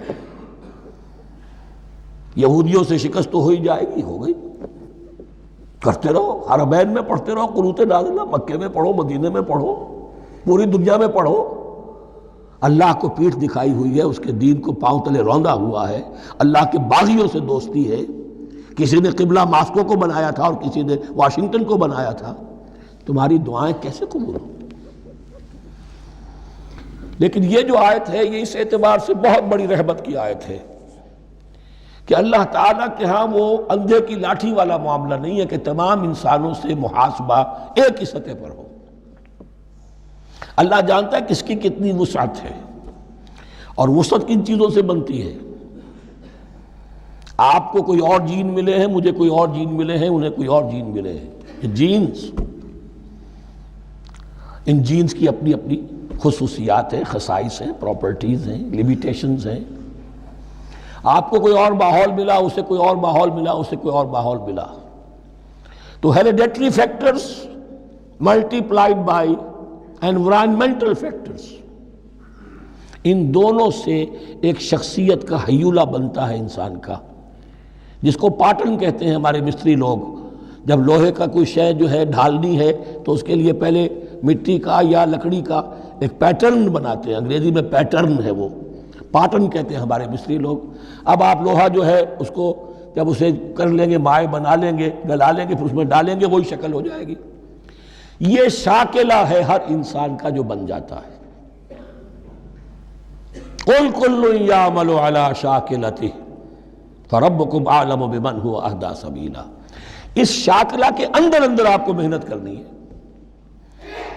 یہودیوں سے شکست تو ہو ہی جائے گی، ہو گئی۔ کرتے رہو، حرمین میں پڑھتے رہو قنوت نازلہ، مکے میں پڑھو، مدینے میں پڑھو، پوری دنیا میں پڑھو۔ اللہ کو پیٹھ دکھائی ہوئی ہے، اس کے دین کو پاؤں تلے روندا ہوا ہے، اللہ کے باغیوں سے دوستی ہے، کسی نے قبلہ ماسکو کو بنایا تھا اور کسی نے واشنگٹن کو بنایا تھا، تمہاری دعائیں کیسے قبول ہوں؟ لیکن یہ جو آیت ہے یہ اس اعتبار سے بہت بڑی رحمت کی آیت ہے کہ اللہ تعالیٰ کے ہاں وہ اندھے کی لاٹھی والا معاملہ نہیں ہے کہ تمام انسانوں سے محاسبہ ایک ہی سطح پر ہو۔ اللہ جانتا ہے کس کی کتنی وسعت ہے، اور وسعت کن چیزوں سے بنتی ہے۔ آپ کو کوئی اور جین ملے ہیں، مجھے کوئی اور جین ملے ہیں، انہیں کوئی اور جین ملے ہیں، یہ جینز، ان جینز کی اپنی اپنی خصوصیات ہیں، خصائص ہیں، پراپرٹیز ہیں، لیمیٹیشنز ہیں۔ آپ کو کوئی اور ماحول ملا، اسے کوئی اور ماحول ملا، اسے کوئی اور ماحول ملا، تو hereditary factors multiplied by environmental factors, ان دونوں سے ایک شخصیت کا ہیولہ بنتا ہے انسان کا، جس کو پیٹرن کہتے ہیں ہمارے مستری لوگ۔ جب لوہے کا کوئی شے جو ہے ڈھالنی ہے تو اس کے لیے پہلے مٹی کا یا لکڑی کا ایک پیٹرن بناتے ہیں، انگریزی میں پیٹرن ہے، وہ پیٹرن کہتے ہیں ہمارے مستری لوگ۔ اب آپ لوہا جو ہے اس کو جب اسے کر لیں گے، مائع بنا لیں گے، گلا لیں گے، پھر اس میں ڈالیں گے، وہی شکل ہو جائے گی۔ یہ شاکلہ ہے ہر انسان کا جو بن جاتا ہے۔ قُلْ كُلٌّ يَعْمَلُ عَلَى شَاكِلَتِهِ فَرَبُّكُمْ أَعْلَمُ بِمَنْ هُوَ أَهْدَىٰ سَبِيلًا۔ اس شاکلہ کے اندر اندر آپ کو محنت کرنی ہے۔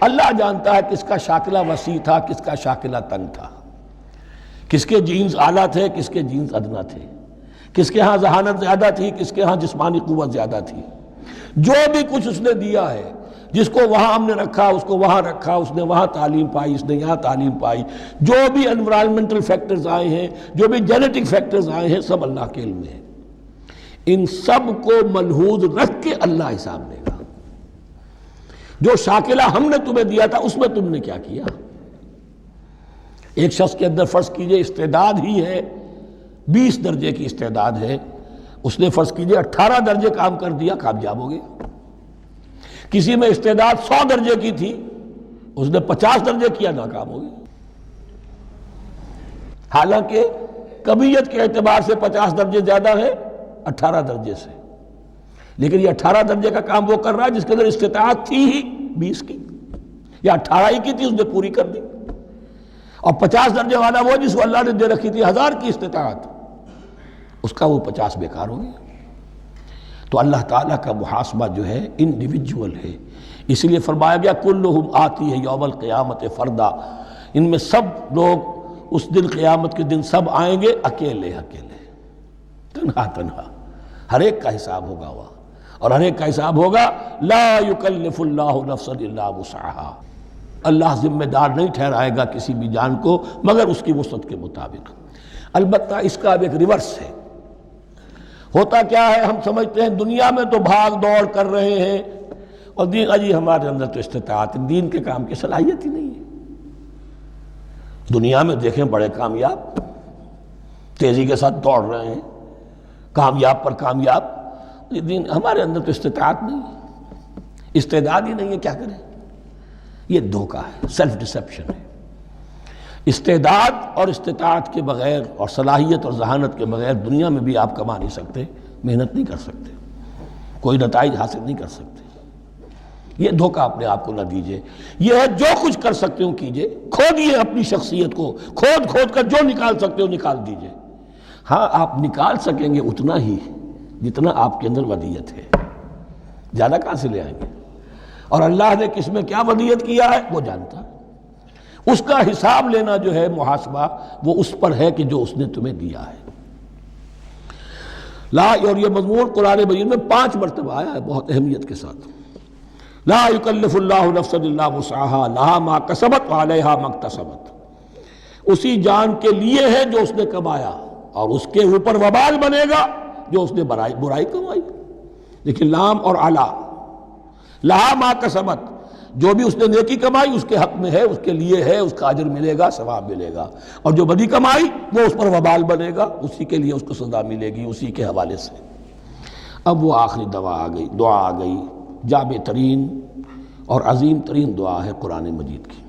اللہ جانتا ہے کس کا شاکلہ وسیع تھا، کس کا شاکلہ تنگ تھا، کس کے جینز اعلیٰ تھے، کس کے جینز ادنا تھے، کس کے ہاں ذہانت زیادہ تھی، کس کے ہاں جسمانی قوت زیادہ تھی۔ جو بھی کچھ اس نے دیا ہے، جس کو وہاں ہم نے رکھا اس کو وہاں رکھا، اس نے وہاں تعلیم پائی، اس نے یہاں تعلیم پائی، جو بھی انوائرمنٹل فیکٹرز آئے ہیں، جو بھی جینیٹک فیکٹرز آئے ہیں، سب اللہ کے علم میں ہیں۔ ان سب کو ملحوظ رکھ کے اللہ حساب لے گا۔ جو شاکلہ ہم نے تمہیں دیا تھا اس میں تم نے کیا کیا؟ ایک شخص کے اندر فرض کیجئے استعداد ہی ہے 20 درجے کی استعداد ہے، اس نے فرض کیجئے 18 درجے کام کر دیا، کامیاب ہو گیا۔ کسی میں استعداد 100 درجے کی تھی، اس نے 50 درجے کیا، ناکام ہو گیا۔ حالانکہ کمیت کے اعتبار سے 50 درجے زیادہ ہے 18 درجے سے، لیکن یہ 18 درجے کا کام وہ کر رہا ہے جس کے اندر استطاعت تھی ہی 20 کی، یا 18 ہی کی تھی، اس نے پوری کر دی۔ اور 50 درجے والا وہ جس کو اللہ نے دے رکھی تھی 1000 کی استطاعت، اس کا وہ 50 بیکار ہو گیا۔ تو اللہ تعالیٰ کا محاسبہ جو ہے انڈیویجول ہے، اس لیے فرمایا گیا کلہم آتی ہے یوم القیامت فردا، ان میں سب لوگ اس دن قیامت کے دن سب آئیں گے اکیلے اکیلے، تنہا تنہا، ہر ایک کا حساب ہوگا وہاں، اور ہر ایک کا حساب ہوگا لا یکلف اللہ نفسا الا وسعها، اللہ ذمہ دار نہیں ٹھہرائے گا کسی بھی جان کو مگر اس کی وسعت کے مطابق۔ البتہ اس کا اب ایک ریورس ہے۔ ہوتا کیا ہے، ہم سمجھتے ہیں دنیا میں تو بھاگ دوڑ کر رہے ہیں، اور دین اجی ہمارے اندر تو استطاعت، دین کے کام کی صلاحیت ہی نہیں ہے۔ دنیا میں دیکھیں بڑے کامیاب، تیزی کے ساتھ دوڑ رہے ہیں، کامیاب پر کامیاب۔ دین ہمارے اندر تو استطاعت نہیں ہے، استعداد ہی نہیں ہے، کیا کریں؟ یہ دھوکہ ہے، سیلف ڈسیپشن ہے۔ استعداد اور استطاعت کے بغیر اور صلاحیت اور ذہانت کے بغیر دنیا میں بھی آپ کما نہیں سکتے، محنت نہیں کر سکتے، کوئی نتائج حاصل نہیں کر سکتے۔ یہ دھوکہ اپنے آپ کو نہ دیجئے۔ یہ ہے جو کچھ کر سکتے ہو کیجئے، کھودیے اپنی شخصیت کو، کھود کھود کر جو نکال سکتے ہو نکال دیجئے۔ ہاں آپ نکال سکیں گے اتنا ہی جتنا آپ کے اندر ودیت ہے، زیادہ کہاں سے لے آئیں گے؟ اور اللہ نے کس میں کیا ودیت کیا ہے وہ جانتا ہے۔ اس کا حساب لینا جو ہے، محاسبہ، وہ اس پر ہے کہ جو اس نے تمہیں دیا ہے۔ اور یہ مضمون قرآن مجید میں 5 مرتبہ آیا ہے بہت اہمیت کے ساتھ۔ لا یکلف اللہ نفسا الا وسعها لها ما کسبت وعلیہا ما اکتسبت۔ اسی جان کے لیے ہے جو اس نے کمایا، اور اس کے اوپر وبال بنے گا جو اس نے برائی کمائی۔ لیکن لام اور علا، لہا ما کسبت، جو بھی اس نے نیکی کمائی اس کے حق میں ہے، اس کے لیے ہے، اس کا اجر ملے گا، ثواب ملے گا، اور جو بدی کمائی وہ اس پر وبال بنے گا، اسی کے لیے اس کو سزا ملے گی، اسی کے حوالے سے۔ اب وہ آخری دعا آ گئی، جامع ترین اور عظیم ترین دعا ہے قرآن مجید کی۔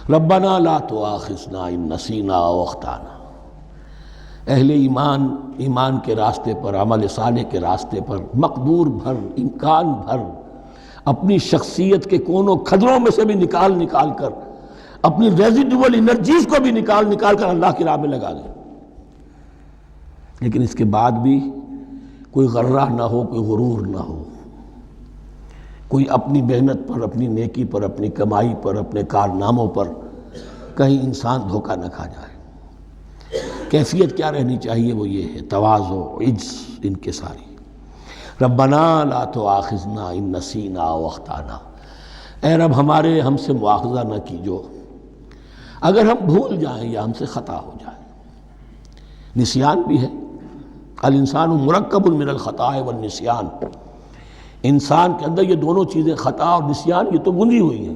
ربنا لا تؤاخذنا ان نسینا او اخطانا۔ اہل ایمان کے راستے پر، عمل صالح کے راستے پر مقدور بھر، امکان بھر اپنی شخصیت کے کونوں کھدروں میں سے بھی نکال کر، اپنی ریزیڈول انرجیز کو بھی نکال کر اللہ کی راہ میں لگا دیں۔ لیکن اس کے بعد بھی کوئی غرہ نہ ہو، کوئی غرور نہ ہو، کوئی اپنی محنت پر، اپنی نیکی پر، اپنی کمائی پر، اپنے کارناموں پر کہیں انسان دھوکہ نہ کھا جائے۔ کیفیت کیا رہنی چاہیے؟ وہ یہ ہے تواضع، عجز، انکساری۔ ربنا لا تؤاخذنا ان نسینا او اخطانا۔ اے رب ہم سے مواخذہ نہ کیجو اگر ہم بھول جائیں یا ہم سے خطا ہو جائے۔ نسیان بھی ہے، الانسان مرکب من الخطاء والنسیان۔ انسان کے اندر یہ دونوں چیزیں، خطا اور نسیان، یہ تو بندھی ہوئی ہیں۔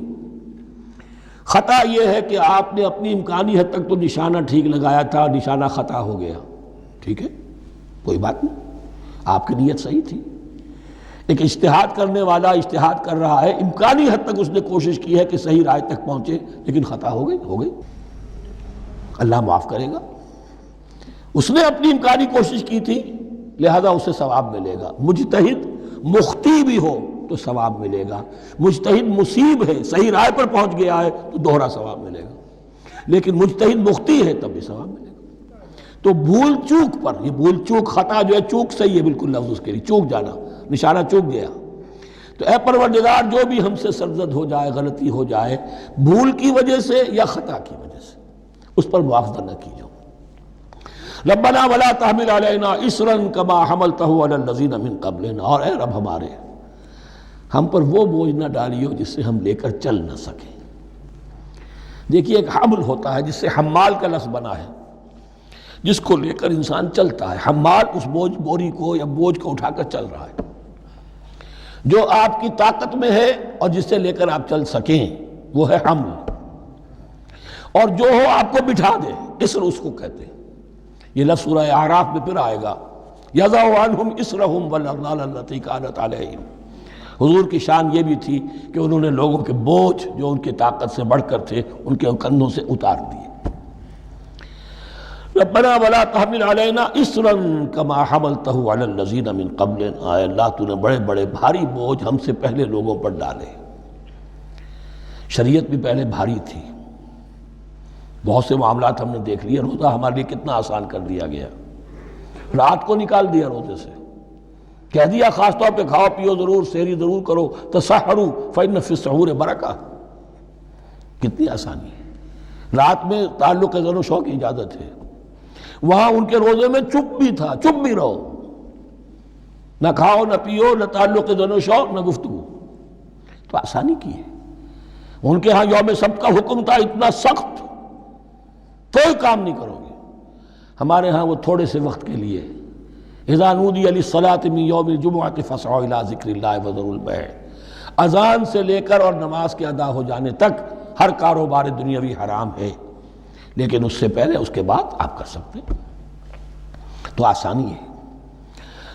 خطا یہ ہے کہ آپ نے اپنی امکانی حد تک تو نشانہ ٹھیک لگایا تھا، نشانہ خطا ہو گیا، ٹھیک ہے، کوئی بات نہیں، آپ کی نیت صحیح تھی۔ ایک اجتہاد کرنے والا اجتہاد کر رہا ہے، امکانی حد تک اس نے کوشش کی ہے کہ صحیح رائے تک پہنچے، لیکن خطا ہو گئی، اللہ معاف کرے گا۔ اس نے اپنی امکانی کوشش کی تھی، لہذا اسے ثواب ملے گا۔ مجتہد مخطی بھی ہو تو ثواب ملے گا، مجتہد مصیب ہے، صحیح رائے پر پہنچ گیا ہے تو دوہرا ثواب ملے گا، لیکن مجتہد مخطی ہے تب بھی ثواب ملے گا۔ تو بھول چوک پر، یہ بھول چوک، خطا جو ہے، چوک صحیح ہے بالکل لفظ اس کے لیے، چوک جانا، نشانہ چوک گیا۔ تو اے پروردگار جو بھی ہم سے سرزد ہو جائے، غلطی ہو جائے، بھول کی وجہ سے یا خطا کی وجہ سے، اس پر مواخذہ نہ کیجو۔ ربنا ولا تحمل علینا اصرا کما حملتہ علی الذین من قبلنا۔ اور اے رب ہمارے، ہم پر وہ بوجھ نہ ڈالیو جس سے ہم لے کر چل نہ سکیں۔ دیکھیے ایک حمل ہوتا ہے جس سے حمال کا لفظ بنا ہے، جس کو لے کر انسان چلتا ہے۔ حمال اس بوری کو یا بوجھ کو اٹھا کر چل رہا ہے، جو آپ کی طاقت میں ہے اور جس سے لے کر آپ چل سکیں، وہ ہے حمل۔ اور جو ہو آپ کو بٹھا دے، اسر اس کو کہتے ہیں۔ یہ لفظ سورہ اعراف میں پھر آئے گا، یضع عنہم اسرہم والاغلال التی کانت علیہم۔ حضور کی شان یہ بھی تھی کہ انہوں نے لوگوں کے بوجھ جو ان کی طاقت سے بڑھ کر تھے ان کے کندھوں سے اتار دیے۔ ربنا ولا تحمل علینا اصرا کما حملتہ علی الذین من قبلنا۔ اے اللہ تو نے بڑے بڑے بھاری بوجھ ہم سے پہلے لوگوں پر ڈالے۔ شریعت بھی پہلے بھاری تھی، بہت سے معاملات ہم نے دیکھ لیے۔ روزہ ہمارے لیے کتنا آسان کر دیا گیا، رات کو نکال دیا روزے سے، کہہ دیا خاص طور پہ کھاؤ پیو ضرور، سحری ضرور کرو، تسحروا فإن فی السحور برکہ۔ کتنی آسانی ہے۔ رات میں تعلق زن و شو کی اجازت ہے، وہاں ان کے روزے میں چپ بھی تھا، چپ بھی رہو، نہ کھاؤ نہ پیو، نہ تعلق زن و شو، نہ گفتگو۔ تو آسانی کی ہے۔ ان کے ہاں یوم سبت کا حکم تھا اتنا سخت، کوئی کام نہیں کرو گے۔ ہمارے ہاں وہ تھوڑے سے وقت کے لیے، اذا نودی للصلاۃ من یوم الجمعۃ فاسعوا الی ذکر اللہ وذروا البیع۔ اذان سے لے کر اور نماز کے ادا ہو جانے تک ہر کاروبار دنیاوی حرام ہے، لیکن اس سے پہلے اس کے بعد آپ کر سکتے ہیں، تو آسانی ہے۔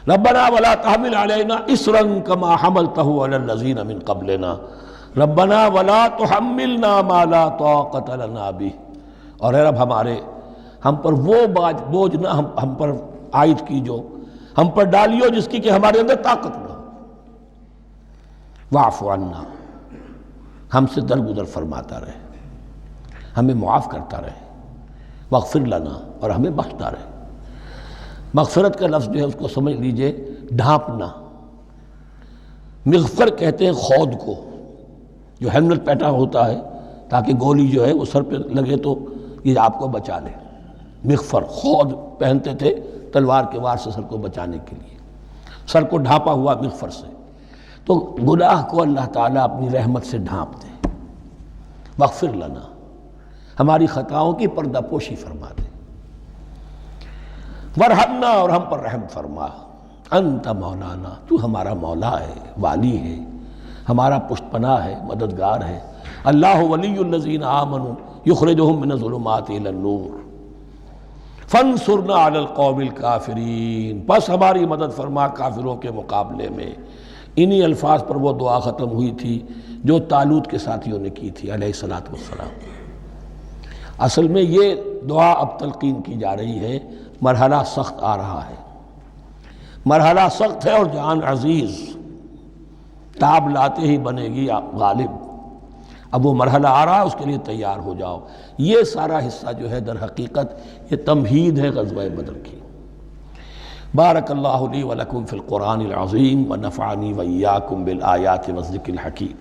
ربنا ولا تحمل علینا اصرا کما حملته علی الذین من قبلنا ربنا ولا تحملنا ما لا طاقت لنا به، اور اے رب ہمارے ہم پر وہ بوجھ نہ ہم پر عائد کی جو ہم پر ڈالیو جس کی کہ ہمارے اندر طاقت نہ ہو۔ واعف عنا، ہم سے درگزر فرماتا رہے، ہمیں معاف کرتا رہے، واغفر لنا، اور ہمیں بخشتا رہے۔ مغفرت کا لفظ جو ہے اس کو سمجھ لیجئے ڈھانپنا۔ مغفر کہتے ہیں خود کو، جو ہیلمٹ پیٹا ہوتا ہے تاکہ گولی جو ہے وہ سر پہ لگے تو یہ آپ کو بچا لے۔ مغفر خود پہنتے تھے تلوار کے وار سے سر کو بچانے کے لیے، سر کو ڈھانپا ہوا مغفر سے۔ تو گناہ کو اللہ تعالیٰ اپنی رحمت سے ڈھانپ دے۔ واغفر لنا، ہماری خطاؤں کی پردہ پوشی فرما دے۔ ورحمنا، اور ہم پر رحم فرما۔ انت مولانا، تو ہمارا مولا ہے، والی ہے، ہمارا پشت پناہ ہے، مددگار ہے۔ اللہ ولی الذین آمنوا یخرجہم من الظلمات الی النور فانصرنا علی القوم الکافرین، بس ہماری مدد فرما کافروں کے مقابلے میں۔ انہی الفاظ پر وہ دعا ختم ہوئی تھی جو طالوت کے ساتھیوں نے کی تھی علیہ الصلوۃ والسلام۔ اصل میں یہ دعا اب تلقین کی جا رہی ہے، مرحلہ سخت آ رہا ہے، مرحلہ سخت ہے اور جان عزیز، تاب لاتے ہی بنے گی غالب۔ اب وہ مرحلہ آ رہا ہے، اس کے لیے تیار ہو جاؤ۔ یہ سارا حصہ جو ہے در حقیقت یہ تمہید ہے غزوہ بدر کی۔ بارک اللہ لی ولکم فی القرآن العظیم ونفعنی وإیاکم بالآیات والذکر الحکیم۔